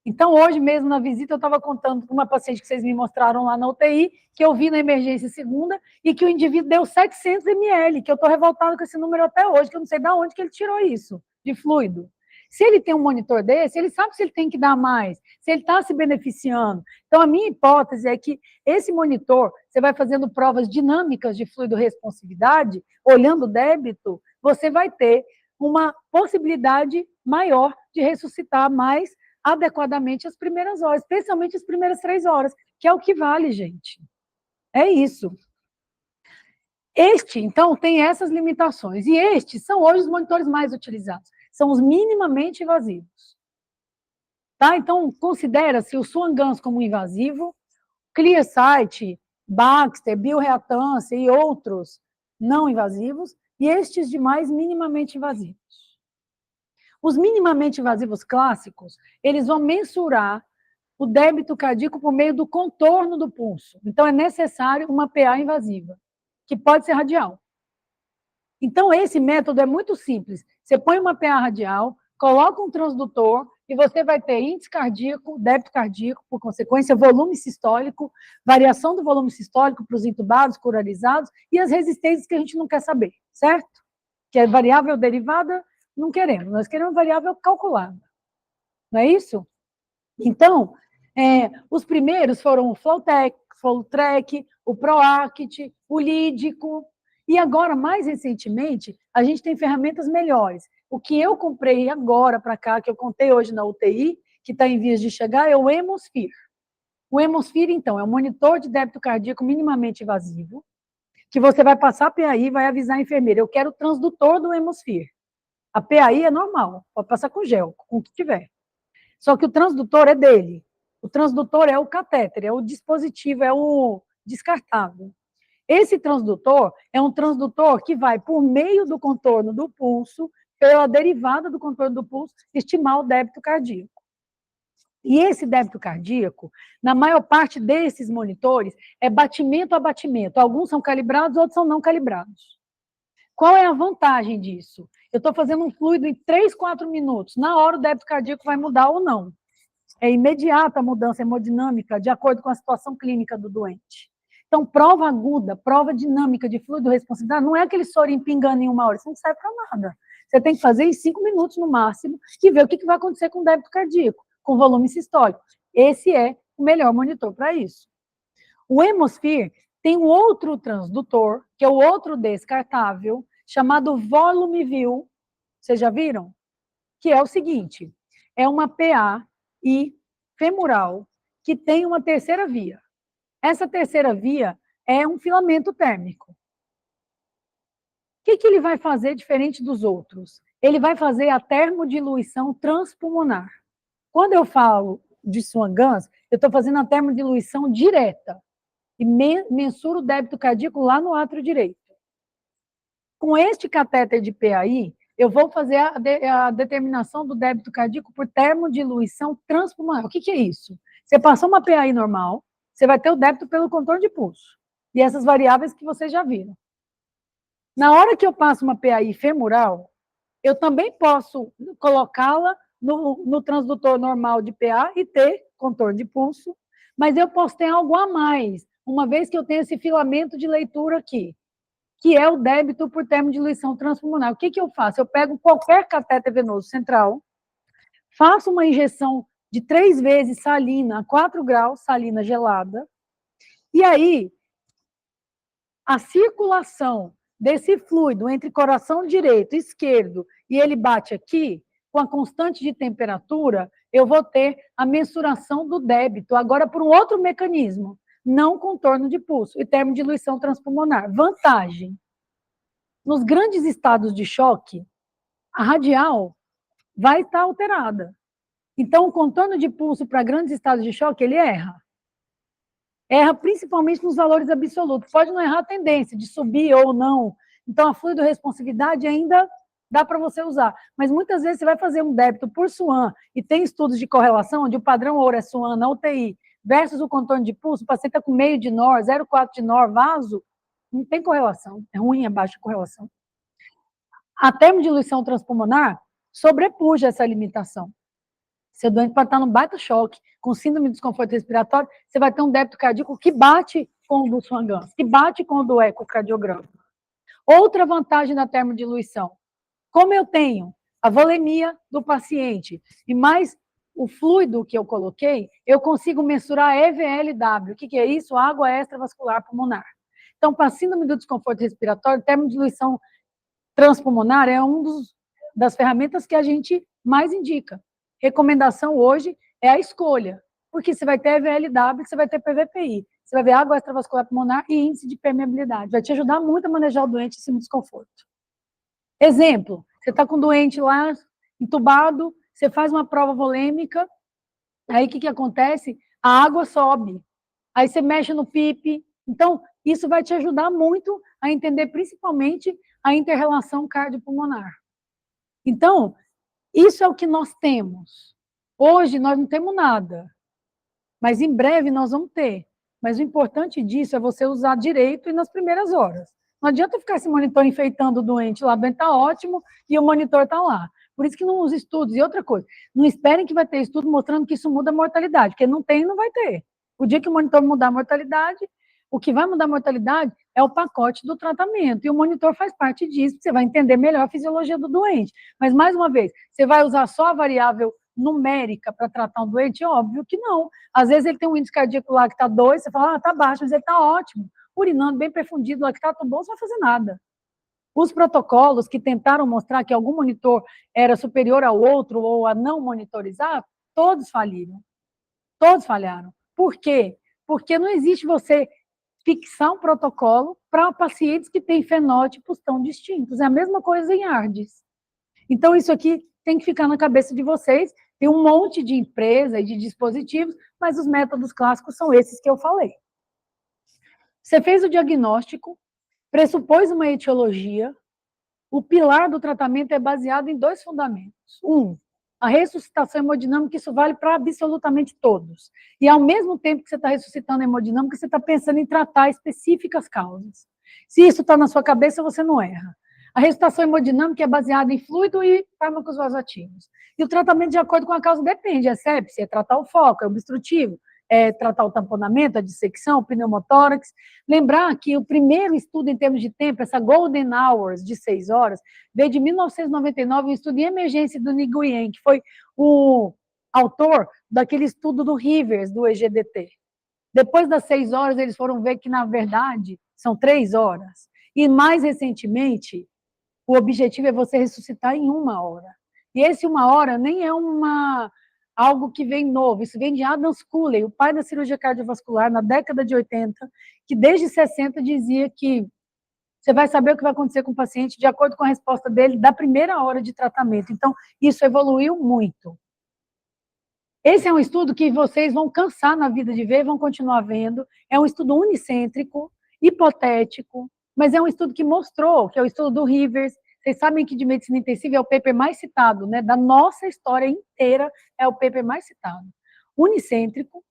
Então, hoje mesmo, na visita, eu estava contando com uma paciente que vocês me mostraram lá na UTI, que eu vi na emergência segunda, e que o indivíduo deu 700 ml, que eu estou revoltada com esse número até hoje, que eu não sei de onde que ele tirou isso, de fluido. Se ele tem um monitor desse, ele sabe se ele tem que dar mais, se ele está se beneficiando. Então, a minha hipótese é que esse monitor, você vai fazendo provas dinâmicas de fluido-responsividade, olhando o débito, você vai ter uma possibilidade maior de ressuscitar mais adequadamente as primeiras horas, especialmente as primeiras 3 horas, que é o que vale, gente. É isso. Este, então, tem essas limitações. E estes são hoje os monitores mais utilizados. São os minimamente invasivos. Tá? Então, considera-se o Swan-Ganz como invasivo, ClearSight, Baxter, bioreatância e outros não invasivos, e estes demais minimamente invasivos. Os minimamente invasivos clássicos, eles vão mensurar o débito cardíaco por meio do contorno do pulso. Então, é necessário uma PA invasiva, que pode ser radial. Então, esse método é muito simples. Você põe uma PA radial, coloca um transdutor, e você vai ter índice cardíaco, débito cardíaco, por consequência, volume sistólico, variação do volume sistólico para os intubados, curarizados, e as resistências que a gente não quer saber, certo? Que é variável derivada, não queremos. Nós queremos variável calculada. Não é isso? Então, os primeiros foram o Flowtrack, o ProAct, o Lídico, e agora, mais recentemente, a gente tem ferramentas melhores. O que eu comprei agora para cá, que eu contei hoje na UTI, que está em vias de chegar, é o Hemosphere. O Hemosphere, então, é um monitor de débito cardíaco minimamente invasivo, que você vai passar a PAI e vai avisar a enfermeira, eu quero o transdutor do Hemosphere. A PAI é normal, pode passar com gel, com o que tiver. Só que o transdutor é dele. O transdutor é o catéter, é o dispositivo, é o descartável. Esse transdutor é um transdutor que vai, por meio do contorno do pulso, pela derivada do contorno do pulso, estimar o débito cardíaco. E esse débito cardíaco, na maior parte desses monitores, é batimento a batimento. Alguns são calibrados, outros são não calibrados. Qual é a vantagem disso? Eu estou fazendo um fluido em 3, 4 minutos. Na hora o débito cardíaco vai mudar ou não. É imediata a mudança hemodinâmica, de acordo com a situação clínica do doente. Então, prova aguda, prova dinâmica de fluido responsividade, não é aquele sorinho pingando em 1 hora, isso não serve para nada. Você tem que fazer em 5 minutos no máximo e ver o que vai acontecer com o débito cardíaco, com o volume sistólico. Esse é o melhor monitor para isso. O Hemosphere tem um outro transdutor, que é o outro descartável, chamado VolumeView. Vocês já viram? Que é o seguinte, é uma PA e femoral que tem uma terceira via. Essa terceira via é um filamento térmico. O que ele vai fazer diferente dos outros? Ele vai fazer a termodiluição transpulmonar. Quando eu falo de Swan-Ganz, eu estou fazendo a termodiluição direta e mensuro o débito cardíaco lá no átrio direito. Com este catéter de PAI, eu vou fazer a determinação do débito cardíaco por termodiluição transpulmonar. O que é isso? Você passou uma PAI normal, você vai ter o débito pelo contorno de pulso. E essas variáveis que vocês já viram. Na hora que eu passo uma PAI femoral, eu também posso colocá-la no transdutor normal de PA e ter contorno de pulso, mas eu posso ter algo a mais, uma vez que eu tenho esse filamento de leitura aqui, que é o débito por termodiluição transpulmonar. O que eu faço? Eu pego qualquer catéter venoso central, faço uma injeção de 3 vezes salina, a 4 graus, salina gelada, e aí a circulação desse fluido entre coração direito e esquerdo, e ele bate aqui, com a constante de temperatura, eu vou ter a mensuração do débito, agora por um outro mecanismo, não contorno de pulso, e termodiluição transpulmonar. Vantagem. Nos grandes estados de choque, a radial vai estar alterada. Então, o contorno de pulso para grandes estados de choque, ele erra. erra principalmente nos valores absolutos. Pode não errar a tendência de subir ou não. Então, a fluido-responsividade ainda dá para você usar. Mas muitas vezes você vai fazer um débito por SWAN e tem estudos de correlação onde o padrão ouro é SWAN na UTI versus o contorno de pulso, o paciente está com meio de NOR, 0,4 de NOR, vaso, não tem correlação. É ruim, é baixa correlação. A termodiluição transpulmonar sobrepuja essa limitação. Seu doente pode estar num baita choque, com síndrome de desconforto respiratório, você vai ter um débito cardíaco que bate com o do Swan-Ganz, que bate com o do ecocardiograma. Outra vantagem da termodiluição, como eu tenho a volemia do paciente e mais o fluido que eu coloquei, eu consigo mensurar EVLW. O que é isso? Água extravascular pulmonar. Então, para a síndrome do desconforto respiratório, termodiluição transpulmonar é uma das ferramentas que a gente mais indica. Recomendação hoje é a escolha, porque você vai ter EVLW, você vai ter PVPI, você vai ver água extravascular pulmonar e índice de permeabilidade. Vai te ajudar muito a manejar o doente em cima do desconforto. Exemplo, você está com um doente lá, entubado, você faz uma prova volêmica, aí o que acontece? A água sobe, aí você mexe no PIP. Então, isso vai te ajudar muito a entender principalmente a inter-relação cardiopulmonar. Então, isso é o que nós temos. Hoje nós não temos nada, mas em breve nós vamos ter. Mas o importante disso é você usar direito e nas primeiras horas. Não adianta ficar esse monitor enfeitando o doente lá, o doente está ótimo e o monitor está lá. Por isso que não usa estudos. E outra coisa, não esperem que vai ter estudo mostrando que isso muda a mortalidade, porque não tem e não vai ter. O dia que o monitor mudar a mortalidade, o que vai mudar a mortalidade é o pacote do tratamento, e o monitor faz parte disso, você vai entender melhor a fisiologia do doente. Mas, mais uma vez, você vai usar só a variável numérica para tratar um doente? Óbvio que não. Às vezes ele tem um índice cardíaco lá que está 2, você fala, está baixo, mas ele está ótimo, urinando bem perfundido, lactato bom, você não vai fazer nada. Os protocolos que tentaram mostrar que algum monitor era superior ao outro ou a não monitorizar, todos faliram. Todos falharam. Por quê? Porque não existe você fixar um protocolo para pacientes que têm fenótipos tão distintos. É a mesma coisa em ARDS. Então, isso aqui tem que ficar na cabeça de vocês. Tem um monte de empresa e de dispositivos, mas os métodos clássicos são esses que eu falei. Você fez o diagnóstico, pressupôs uma etiologia, o pilar do tratamento é baseado em 2 fundamentos. A ressuscitação hemodinâmica, isso vale para absolutamente todos. E ao mesmo tempo que você está ressuscitando a hemodinâmica, você está pensando em tratar específicas causas. Se isso está na sua cabeça, você não erra. A ressuscitação hemodinâmica é baseada em fluido e fármacos vasoativos. E o tratamento de acordo com a causa depende, é sepse, é tratar o foco, é obstrutivo, é tratar o tamponamento, a dissecção, o pneumotórax. Lembrar que o primeiro estudo em termos de tempo, essa Golden Hours de 6 horas, veio de 1999, um estudo em emergência do Nguyen, que foi o autor daquele estudo do Rivers, do EGDT. Depois das 6 horas, eles foram ver que, na verdade, são 3 horas. E, mais recentemente, o objetivo é você ressuscitar em 1 hora. E esse 1 hora nem é algo que vem novo, isso vem de Adams Cooley, o pai da cirurgia cardiovascular, na década de 80, que desde 60 dizia que você vai saber o que vai acontecer com o paciente de acordo com a resposta dele da primeira hora de tratamento. Então, isso evoluiu muito. Esse é um estudo que vocês vão cansar na vida de ver, vão continuar vendo. É um estudo unicêntrico, hipotético, mas é um estudo que mostrou, que é o estudo do Rivers. Vocês sabem que de medicina intensiva é o paper mais citado, né? Da nossa história inteira, é o paper mais citado. Unicêntrico,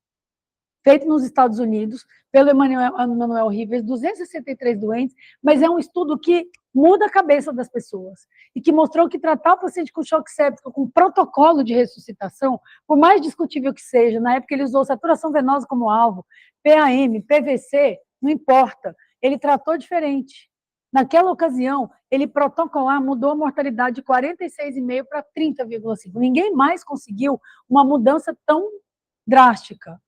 feito nos Estados Unidos, pelo Emmanuel Rivers, 263 doentes, mas é um estudo que muda a cabeça das pessoas, e que mostrou que tratar o paciente com choque séptico com protocolo de ressuscitação, por mais discutível que seja, na época ele usou saturação venosa como alvo, PAM, PVC, não importa, ele tratou diferente. Naquela ocasião, ele protocolar mudou a mortalidade de 46,5 para 30,5. Ninguém mais conseguiu uma mudança tão drástica.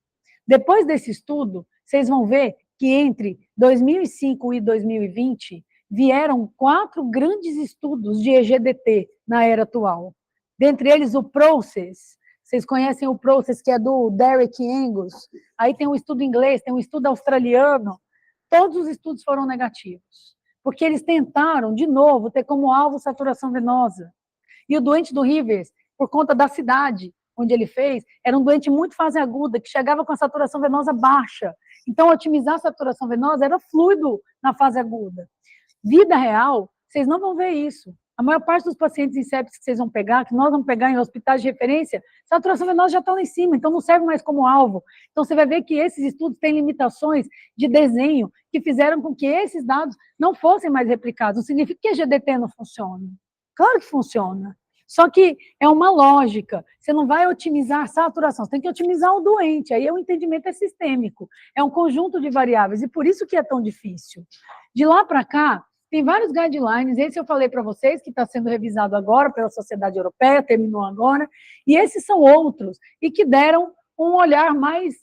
Depois desse estudo, vocês vão ver que entre 2005 e 2020 vieram 4 grandes estudos de EGDT na era atual. Dentre eles, o PROCESS. Vocês conhecem o PROCESS, que é do Derek Angus. Aí tem um estudo inglês, tem um estudo australiano. Todos os estudos foram negativos, porque eles tentaram, de novo, ter como alvo saturação venosa. E o doente do Rivers, por conta da cidade onde ele fez, era um doente muito fase aguda, que chegava com a saturação venosa baixa. Então, otimizar a saturação venosa era fluido na fase aguda. Vida real, vocês não vão ver isso. A maior parte dos pacientes em sepsis que vocês vão pegar, que nós vamos pegar em hospitais de referência, saturação venosa já está lá em cima, então não serve mais como alvo. Então, você vai ver que esses estudos têm limitações de desenho que fizeram com que esses dados não fossem mais replicados. Não significa que a GDT não funciona. Claro que funciona. Só que é uma lógica. Você não vai otimizar a saturação, você tem que otimizar o doente. Aí o entendimento é sistêmico. É um conjunto de variáveis, e por isso que é tão difícil. De lá para cá, tem vários guidelines, esse eu falei para vocês, que está sendo revisado agora pela Sociedade Europeia, terminou agora, e esses são outros, e que deram um olhar mais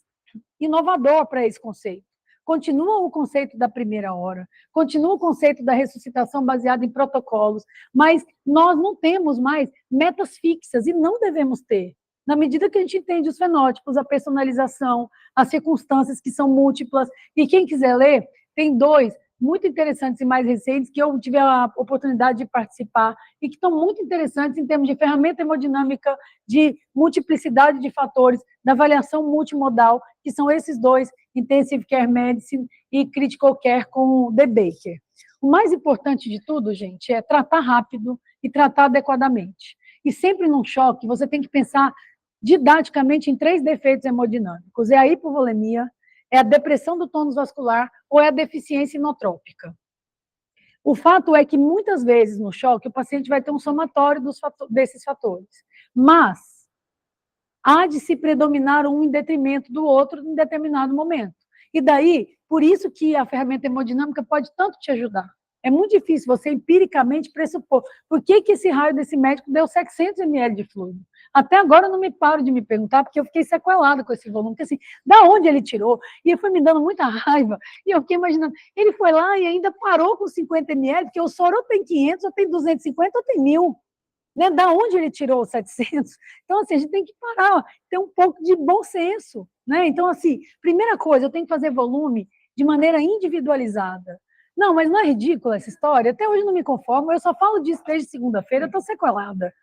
inovador para esse conceito. Continua o conceito da primeira hora, continua o conceito da ressuscitação baseada em protocolos, mas nós não temos mais metas fixas, e não devemos ter. Na medida que a gente entende os fenótipos, a personalização, as circunstâncias que são múltiplas, e quem quiser ler, tem 2 muito interessantes e mais recentes, que eu tive a oportunidade de participar, e que estão muito interessantes em termos de ferramenta hemodinâmica, de multiplicidade de fatores, da avaliação multimodal, que são esses 2, Intensive Care Medicine e Critical Care com o De Baker. O mais importante de tudo, gente, é tratar rápido e tratar adequadamente. E sempre num choque, você tem que pensar didaticamente em 3 defeitos hemodinâmicos. É a hipovolemia, é a depressão do tônus vascular ou é a deficiência inotrópica. O fato é que, muitas vezes, no choque, o paciente vai ter um somatório desses fatores, mas há de se predominar um em detrimento do outro em determinado momento. E daí, por isso que a ferramenta hemodinâmica pode tanto te ajudar. É muito difícil você empiricamente pressupor por que esse raio desse médico deu 700 ml de fluido. Até agora eu não me paro de me perguntar, porque eu fiquei sequelada com esse volume, porque assim, da onde ele tirou? E foi me dando muita raiva, e eu fiquei imaginando, ele foi lá e ainda parou com 50 ml, porque o soro ou tem 500, ou tem 250, ou tem 1000. Né? Da onde ele tirou os 700? Então, assim, a gente tem que parar, ter um pouco de bom senso. Né? Então, assim, primeira coisa, eu tenho que fazer volume de maneira individualizada. Não, mas não é ridícula essa história? Até hoje não me conformo, eu só falo disso desde segunda-feira, eu estou sequelada.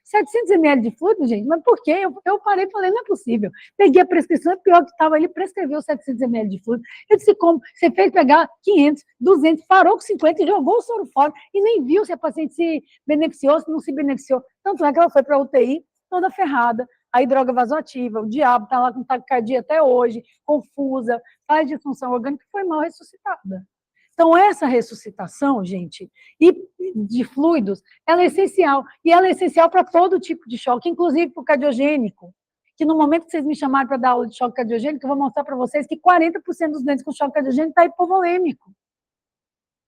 700 ml de fluido, gente, mas por quê? Eu parei e falei, não é possível. Peguei a prescrição, é pior que estava, ele prescreveu 700 ml de fluido. Eu disse, como? Você fez pegar 500, 200, parou com 50 e jogou o soro fora, e nem viu se a paciente se beneficiou, se não se beneficiou. Tanto é que ela foi para a UTI toda ferrada, aí droga vasoativa, o diabo está lá com taquicardia até hoje, confusa, faz disfunção orgânica e foi mal ressuscitada. Então, essa ressuscitação, gente, e de fluidos, ela é essencial. E ela é essencial para todo tipo de choque, inclusive para o cardiogênico. Que no momento que vocês me chamaram para dar aula de choque cardiogênico, eu vou mostrar para vocês que 40% dos doentes com choque cardiogênico está hipovolêmico.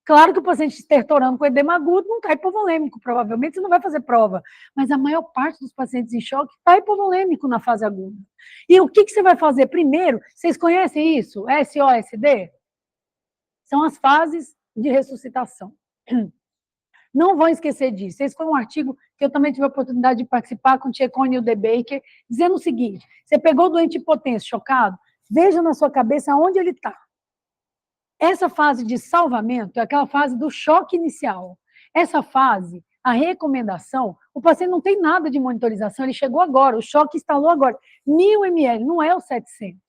Claro que o paciente estertorando com edema agudo não está hipovolêmico, provavelmente você não vai fazer prova, mas a maior parte dos pacientes em choque está hipovolêmico na fase aguda. E o que você vai fazer? Primeiro, vocês conhecem isso? SOSD? São as fases de ressuscitação. Não vão esquecer disso. Esse foi um artigo que eu também tive a oportunidade de participar com o Tchekoni e o De Baker, dizendo o seguinte, você pegou o doente hipotenso, chocado, veja na sua cabeça onde ele está. Essa fase de salvamento é aquela fase do choque inicial. Essa fase, a recomendação, o paciente não tem nada de monitorização, ele chegou agora, o choque instalou agora. 1000 ml, não é os 700.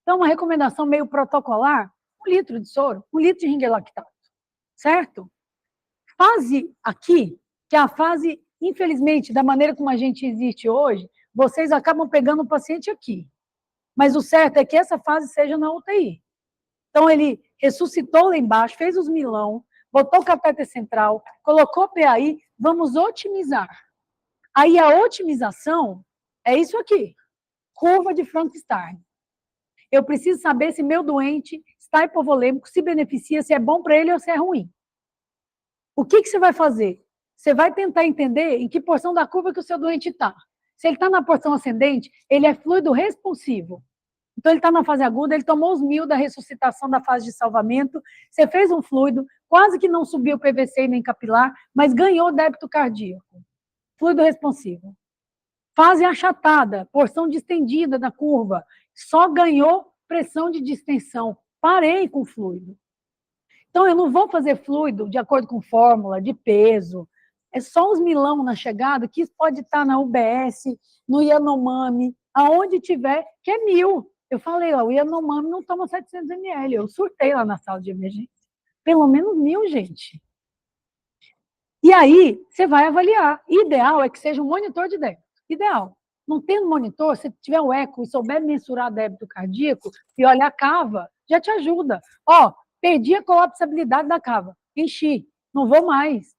Então, uma recomendação meio protocolar, 1 litro de soro, 1 litro de Ringer lactato, certo? Fase aqui, que é a fase, infelizmente, da maneira como a gente existe hoje, vocês acabam pegando o paciente aqui. Mas o certo é que essa fase seja na UTI. Então, ele ressuscitou lá embaixo, fez os milão, botou o catéter central, colocou PAI, vamos otimizar. Aí a otimização é isso aqui, curva de Frankenstein. Eu preciso saber se meu doente está hipovolêmico, se beneficia, se é bom para ele ou se é ruim. O que você vai fazer? Você vai tentar entender em que porção da curva que o seu doente está. Se ele está na porção ascendente, ele é fluido responsivo. Então, ele está na fase aguda, ele tomou os 1000 da ressuscitação da fase de salvamento, você fez um fluido, quase que não subiu o PVC nem capilar, mas ganhou débito cardíaco. Fluido responsivo. Fase achatada, porção distendida da curva, só ganhou pressão de distensão. Parei com o fluido. Então, eu não vou fazer fluido de acordo com fórmula, de peso. É só os milão na chegada, que isso pode estar na UBS, no Yanomami, aonde tiver, que é 1000. Eu falei, ó, o Yanomami não toma 700 ml. Eu surtei lá na sala de emergência. Pelo menos 1.000, gente. E aí, você vai avaliar. Ideal é que seja um monitor de débito. Ideal. Não tendo monitor, se tiver o eco e souber mensurar débito cardíaco e olhar a cava, já te ajuda. Ó, perdi a colapsabilidade da cava. Enchi. Não vou mais.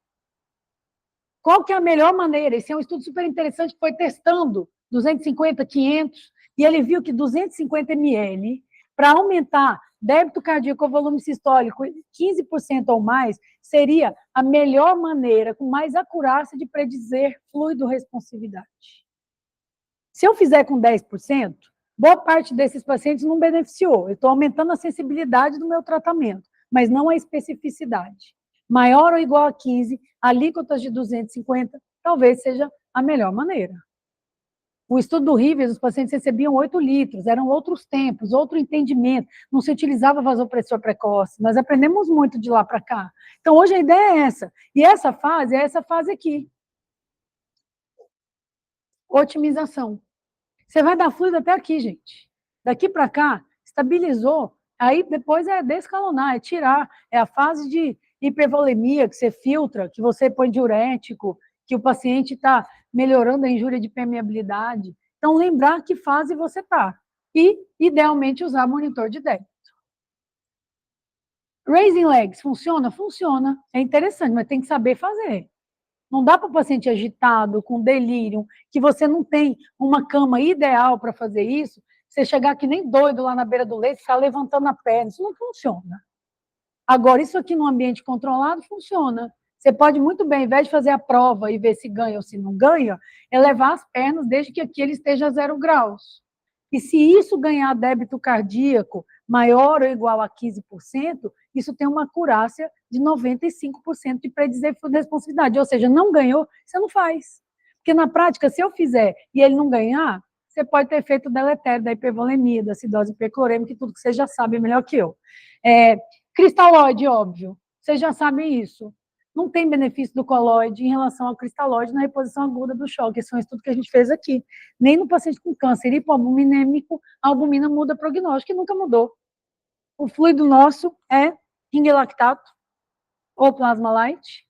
Qual que é a melhor maneira? Esse é um estudo super interessante que foi testando 250, 500, e ele viu que 250 ml, para aumentar débito cardíaco ou volume sistólico 15% ou mais, seria a melhor maneira, com mais acurácia, de predizer fluido responsividade. Se eu fizer com 10%, boa parte desses pacientes não beneficiou. Eu estou aumentando a sensibilidade do meu tratamento, mas não a especificidade. Maior ou igual a 15, alíquotas de 250, talvez seja a melhor maneira. O estudo do Rivers, os pacientes recebiam 8 litros, eram outros tempos, outro entendimento, não se utilizava vasopressor precoce, nós aprendemos muito de lá para cá. Então, hoje a ideia é essa, e essa fase é essa fase aqui. Otimização. Você vai dar fluido até aqui, gente. Daqui para cá, estabilizou, aí depois é descalonar, é tirar, é a fase de hipervolemia, que você filtra, que você põe diurético, que o paciente está melhorando a injúria de permeabilidade. Então, lembrar que fase você está. E, idealmente, usar monitor de débito. Raising legs, funciona? Funciona. É interessante, mas tem que saber fazer. Não dá para o paciente agitado, com delírio, que você não tem uma cama ideal para fazer isso, você chegar que nem doido lá na beira do leito, ficar levantando a perna, isso não funciona. Agora, isso aqui num ambiente controlado funciona. Você pode muito bem, ao invés de fazer a prova e ver se ganha ou se não ganha, elevar as pernas desde que aqui ele esteja a 0 graus. E se isso ganhar débito cardíaco maior ou igual a 15%, isso tem uma acurácia de 95% de predizer responsividade. Ou seja, não ganhou, você não faz. Porque na prática, se eu fizer e ele não ganhar, você pode ter efeito deletério da hipervolemia, da acidose hiperclorêmica, e tudo que você já sabe melhor que eu. Cristalóide, óbvio, vocês já sabem isso. Não tem benefício do coloide em relação ao cristalóide na reposição aguda do choque. Esse é um estudo que a gente fez aqui. Nem no paciente com câncer hipoalbuminêmico, a albumina muda prognóstico, e nunca mudou. O fluido nosso é ring lactato ou plasma light,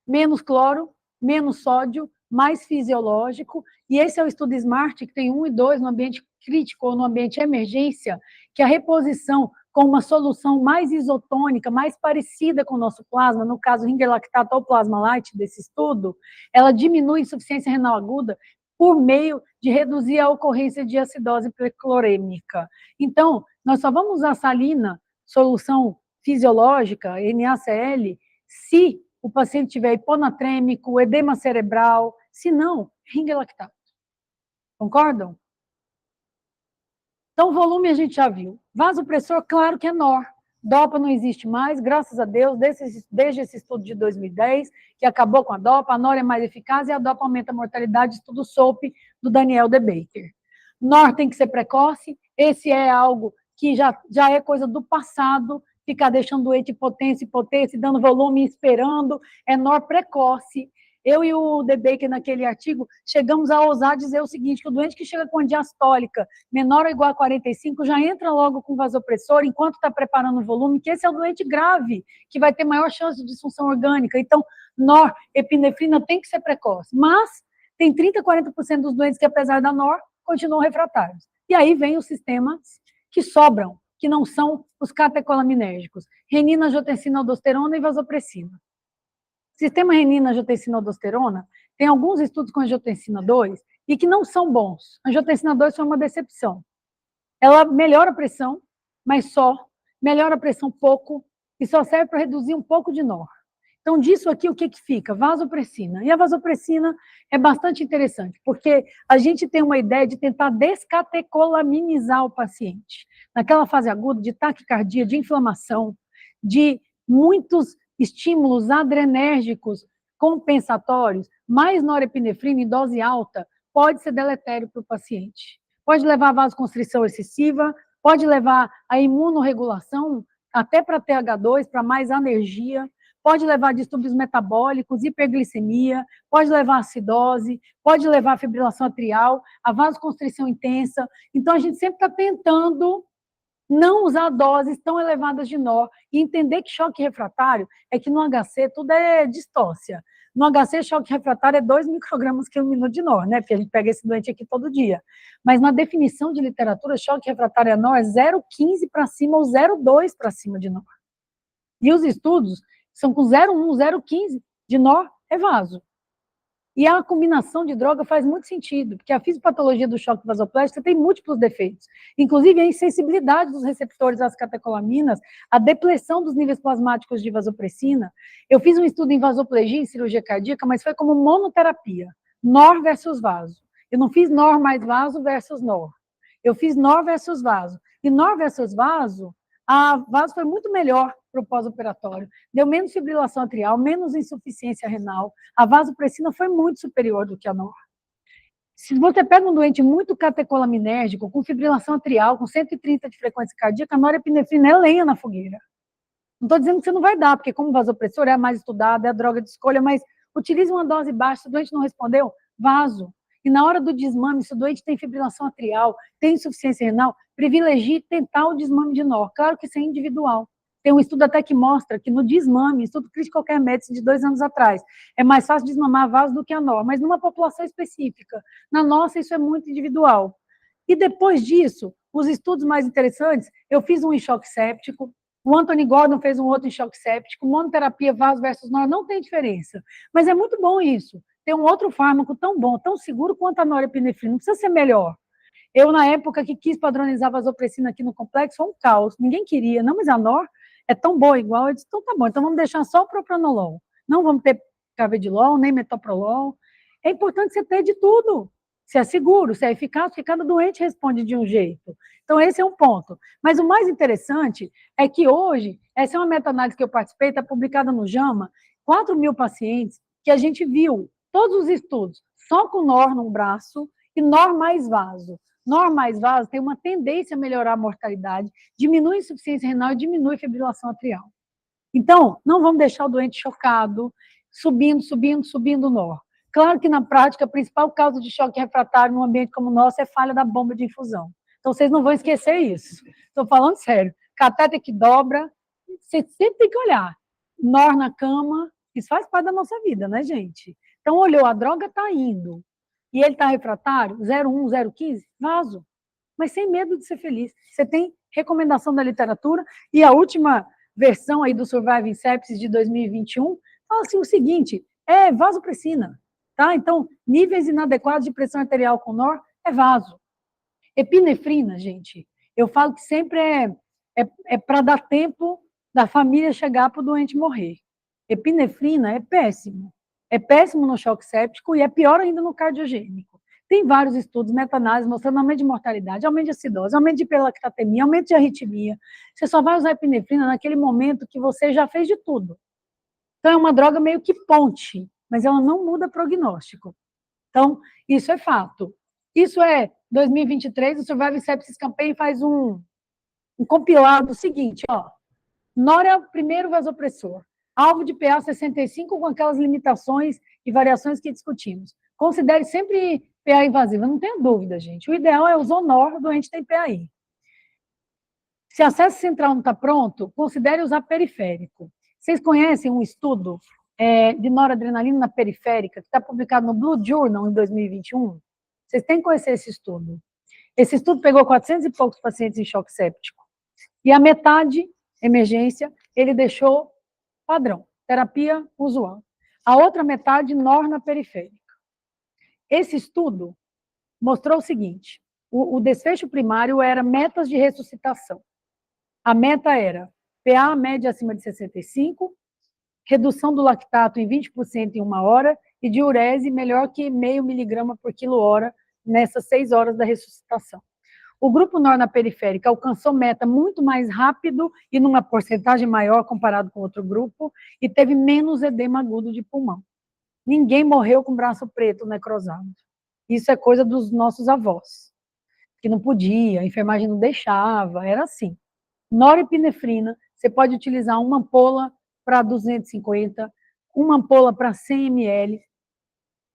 menos cloro, menos sódio, mais fisiológico, e esse é o estudo SMART, que tem 1 e 2 no ambiente crítico ou no ambiente emergência, que a reposição com uma solução mais isotônica, mais parecida com o nosso plasma, no caso ring lactato ou plasma light desse estudo, ela diminui a insuficiência renal aguda por meio de reduzir a ocorrência de acidose hiperclorêmica. Então, nós só vamos usar salina, solução fisiológica, NaCl, se o paciente tiver hiponatrêmico, edema cerebral, se não, ring lactato. Concordam? Então, volume a gente já viu. Vasopressor, claro que é NOR. DOPA não existe mais, graças a Deus, desde esse estudo de 2010, que acabou com a DOPA, a NOR é mais eficaz e a DOPA aumenta a mortalidade, estudo SOAP do Daniel De Baker. NOR tem que ser precoce, esse é algo que já é coisa do passado, ficar deixando o doente hipotência, dando volume, esperando, é NOR precoce. Eu e o De Baker, naquele artigo, chegamos a ousar dizer o seguinte, que o doente que chega com diastólica menor ou igual a 45 já entra logo com vasopressor enquanto está preparando o volume, que esse é o doente grave, que vai ter maior chance de disfunção orgânica. Então, NOR, epinefrina tem que ser precoce. Mas tem 30%, 40% dos doentes que, apesar da NOR, continuam refratários. E aí vem os sistemas que sobram, que não são os catecolaminérgicos, renina, angiotensina, aldosterona e vasopressina. Sistema renina, angiotensina, aldosterona, tem alguns estudos com angiotensina 2 e que não são bons. A angiotensina 2 foi uma decepção. Ela melhora a pressão, mas só, melhora a pressão pouco, e só serve para reduzir um pouco de NOR. Então, disso aqui, o que fica? Vasopressina. E a vasopressina é bastante interessante, porque a gente tem uma ideia de tentar descatecolaminizar o paciente. Naquela fase aguda de taquicardia, de inflamação, de muitos estímulos adrenérgicos compensatórios, mais norepinefrina em dose alta, pode ser deletério para o paciente. Pode levar a vasoconstrição excessiva, pode levar a imunorregulação, até para TH2, para mais alergia, pode levar a distúrbios metabólicos, hiperglicemia, pode levar a acidose, pode levar a fibrilação atrial, a vasoconstrição intensa. Então, a gente sempre está tentando não usar doses tão elevadas de NOR e entender que choque refratário é que no HC tudo é distócia. No HC, choque refratário é 2 microgramas por minuto de NOR, né? Porque a gente pega esse doente aqui todo dia. Mas na definição de literatura, choque refratário a NOR é 0,15 para cima ou 0,2 para cima de NOR. E os estudos são com 0,1, 0,15 de NOR é vaso. E a combinação de droga faz muito sentido, porque a fisiopatologia do choque vasopléstico tem múltiplos defeitos, inclusive a insensibilidade dos receptores às catecolaminas, a depressão dos níveis plasmáticos de vasopressina. Eu fiz um estudo em vasoplegia e cirurgia cardíaca, mas foi como monoterapia, NOR versus vaso. Eu não fiz NOR mais vaso versus NOR. Eu fiz NOR versus vaso. E NOR versus vaso, a vaso foi muito melhor para o pós-operatório. Deu menos fibrilação atrial, menos insuficiência renal. A vasopressina foi muito superior do que a NOR. Se você pega um doente muito catecolaminérgico, com fibrilação atrial, com 130 de frequência cardíaca, a norepinefrina é lenha na fogueira. Não estou dizendo que você não vai dar, porque como vasopressor é a mais estudada, é a droga de escolha, mas utilize uma dose baixa, se o doente não respondeu, vaso. E na hora do desmame, se o doente tem fibrilação atrial, tem insuficiência renal, privilegie tentar o desmame de NOR. Claro que isso é individual. Tem um estudo até que mostra que no desmame, estudo Critical Care Medicine de 2 anos atrás, é mais fácil desmamar vaso do que a NOR, mas numa população específica. Na nossa, isso é muito individual. E depois disso, os estudos mais interessantes, eu fiz um em choque séptico, o Anthony Gordon fez um outro em choque séptico, monoterapia vaso versus NOR, não tem diferença. Mas é muito bom isso, ter um outro fármaco tão bom, tão seguro quanto a norepinefrina, não precisa ser melhor. Eu, na época que quis padronizar a vasopressina aqui no complexo, foi um caos, ninguém queria, não, mas a NOR é tão boa igual, eu disse, então tá bom, então vamos deixar só o propranolol, não vamos ter carvedilol, nem metoprolol, é importante você ter de tudo, se é seguro, se é eficaz, porque cada doente responde de um jeito. Então, esse é um ponto. Mas o mais interessante é que hoje, essa é uma meta-análise que eu participei, está publicada no JAMA, 4.000 pacientes, que a gente viu todos os estudos, só com NOR no braço e NOR mais vaso. NOR mais vaso tem uma tendência a melhorar a mortalidade, diminui a insuficiência renal e diminui a fibrilação atrial. Então, não vamos deixar o doente chocado, subindo NOR. Claro que, na prática, a principal causa de choque refratário num ambiente como o nosso é falha da bomba de infusão. Então, vocês não vão esquecer isso. Estou falando sério. Catéter que dobra, você sempre tem que olhar. NOR na cama, isso faz parte da nossa vida, né, gente? Então, olhou, a droga está indo, e ele está refratário, 0,1, 0,15, vaso. Mas sem medo de ser feliz. Você tem recomendação da literatura, e a última versão aí do Surviving Sepsis de 2021 fala assim o seguinte, é vasopressina. Tá? Então, níveis inadequados de pressão arterial com NOR é vaso. Epinefrina, gente, eu falo que sempre é para dar tempo da família chegar para o doente morrer. Epinefrina é péssimo. É péssimo no choque séptico e é pior ainda no cardiogênico. Tem vários estudos, meta-análises, mostrando aumento de mortalidade, aumento de acidose, aumento de hiperlactatemia, aumento de arritmia. Você só vai usar epinefrina naquele momento que você já fez de tudo. Então, é uma droga meio que ponte, mas ela não muda prognóstico. Então, isso é fato. Isso é 2023, o Surviving Sepsis Campaign faz um compilado seguinte, ó. NOR é o primeiro vasopressor. Alvo de PA 65 com aquelas limitações e variações que discutimos. Considere sempre PA invasiva, não tenha dúvida, gente. O ideal é usar o NOR, o doente tem PAI. Se acesso central não está pronto, considere usar periférico. Vocês conhecem um estudo de noradrenalina na periférica, que está publicado no Blue Journal em 2021? Vocês têm que conhecer esse estudo. Esse estudo pegou 400 e poucos pacientes em choque séptico. E a metade, emergência, ele deixou padrão, terapia usual. A outra metade, NOR na periférica. Esse estudo mostrou o seguinte, o desfecho primário era metas de ressuscitação. A meta era PA média acima de 65, redução do lactato em 20% em 1 hora e diurese melhor que 0,5 miligrama por quilo-hora nessas 6 horas da ressuscitação. O grupo NOR na periférica alcançou meta muito mais rápido e numa porcentagem maior comparado com outro grupo e teve menos edema agudo de pulmão. Ninguém morreu com braço preto necrosado. Isso é coisa dos nossos avós, que não podia, a enfermagem não deixava, era assim. Norepinefrina, você pode utilizar uma ampola para 250, uma ampola para 100 ml,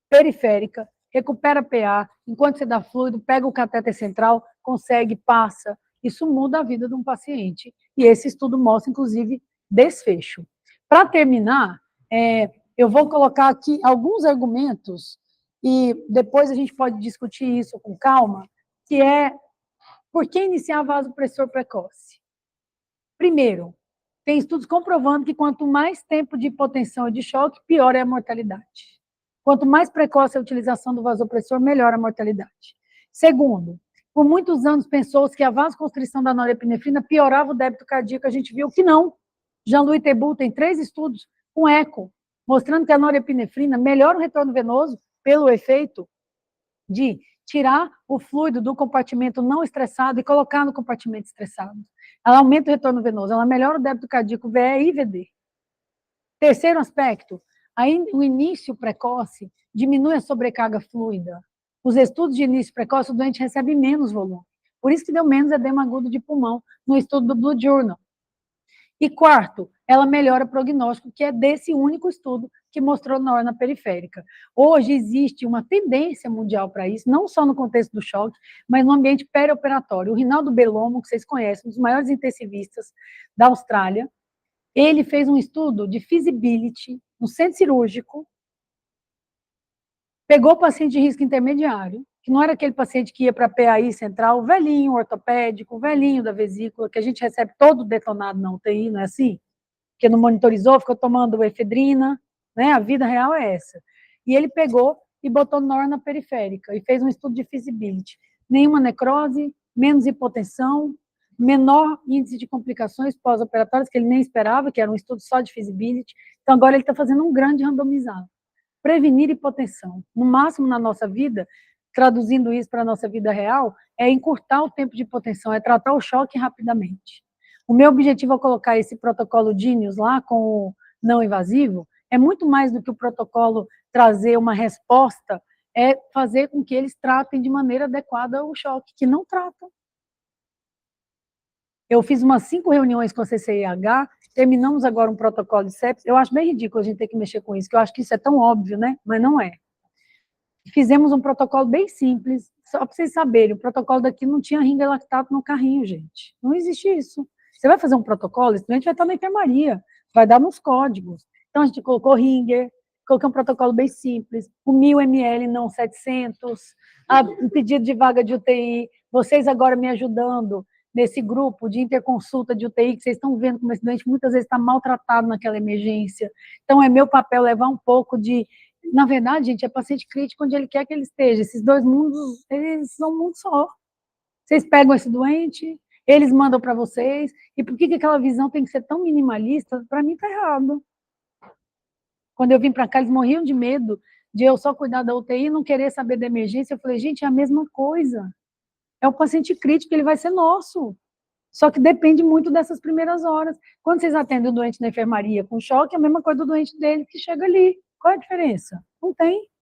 periférica, recupera PA, enquanto você dá fluido, pega o catéter central, consegue, passa. Isso muda a vida de um paciente. E esse estudo mostra, inclusive, desfecho. Para terminar, eu vou colocar aqui alguns argumentos, e depois a gente pode discutir isso com calma, que é por que iniciar vasopressor precoce? Primeiro, tem estudos comprovando que quanto mais tempo de hipotensão e de choque, pior é a mortalidade. Quanto mais precoce a utilização do vasopressor, melhor a mortalidade. Segundo, por muitos anos pensou-se que a vasoconstrição da norepinefrina piorava o débito cardíaco, a gente viu que não. Jean-Louis Teboul tem 3 estudos com eco, mostrando que a norepinefrina melhora o retorno venoso pelo efeito de tirar o fluido do compartimento não estressado e colocar no compartimento estressado. Ela aumenta o retorno venoso, ela melhora o débito cardíaco VE e VD. Terceiro aspecto, o início precoce diminui a sobrecarga fluida. Os estudos de início precoce, o doente recebe menos volume. Por isso que deu menos edema agudo de pulmão no estudo do Blue Journal. E quarto, ela melhora o prognóstico, que é desse único estudo que mostrou norna periférica. Hoje existe uma tendência mundial para isso, não só no contexto do choque, mas no ambiente perioperatório. O Rinaldo Bellomo, que vocês conhecem, um dos maiores intensivistas da Austrália, ele fez um estudo de feasibility no centro cirúrgico, pegou o paciente de risco intermediário, que não era aquele paciente que ia para a PAI central, o velhinho ortopédico, o velhinho da vesícula, que a gente recebe todo detonado na UTI, não é assim? Porque não monitorizou, ficou tomando efedrina, né? A vida real é essa. E ele pegou e botou norna periférica, e fez um estudo de feasibility. Nenhuma necrose, menos hipotensão, menor índice de complicações pós-operatórias, que ele nem esperava, que era um estudo só de feasibility. Então, agora ele está fazendo um grande randomizado. Prevenir hipotensão. No máximo na nossa vida, traduzindo isso para a nossa vida real, é encurtar o tempo de hipotensão, é tratar o choque rapidamente. O meu objetivo ao colocar esse protocolo Genius lá com o não invasivo é muito mais do que o protocolo trazer uma resposta, é fazer com que eles tratem de maneira adequada o choque, que não tratam. Eu fiz umas 5 reuniões com a CCIH, terminamos agora um protocolo de sepsis. Eu acho bem ridículo a gente ter que mexer com isso, que eu acho que isso é tão óbvio, né? Mas não é. Fizemos um protocolo bem simples, só para vocês saberem, o protocolo daqui não tinha ringa lactato no carrinho, gente. Não existe isso. Você vai fazer um protocolo, esse doente vai estar na enfermaria, vai dar nos códigos. Então, a gente colocou ringer, coloquei um protocolo bem simples, com 1.000 ml, não 700, um pedido de vaga de UTI, vocês agora me ajudando nesse grupo de interconsulta de UTI, que vocês estão vendo como esse doente muitas vezes está maltratado naquela emergência. Então, é meu papel levar um pouco de... Na verdade, gente, é paciente crítico onde ele quer que ele esteja. Esses dois mundos, eles são um mundo só. Vocês pegam esse doente, eles mandam para vocês, e por que aquela visão tem que ser tão minimalista? Para mim, está errado. Quando eu vim para cá, eles morriam de medo de eu só cuidar da UTI e não querer saber da emergência. Eu falei, gente, é a mesma coisa. É o paciente crítico, ele vai ser nosso. Só que depende muito dessas primeiras horas. Quando vocês atendem o doente na enfermaria com choque, é a mesma coisa do doente dele que chega ali. Qual é a diferença? Não tem.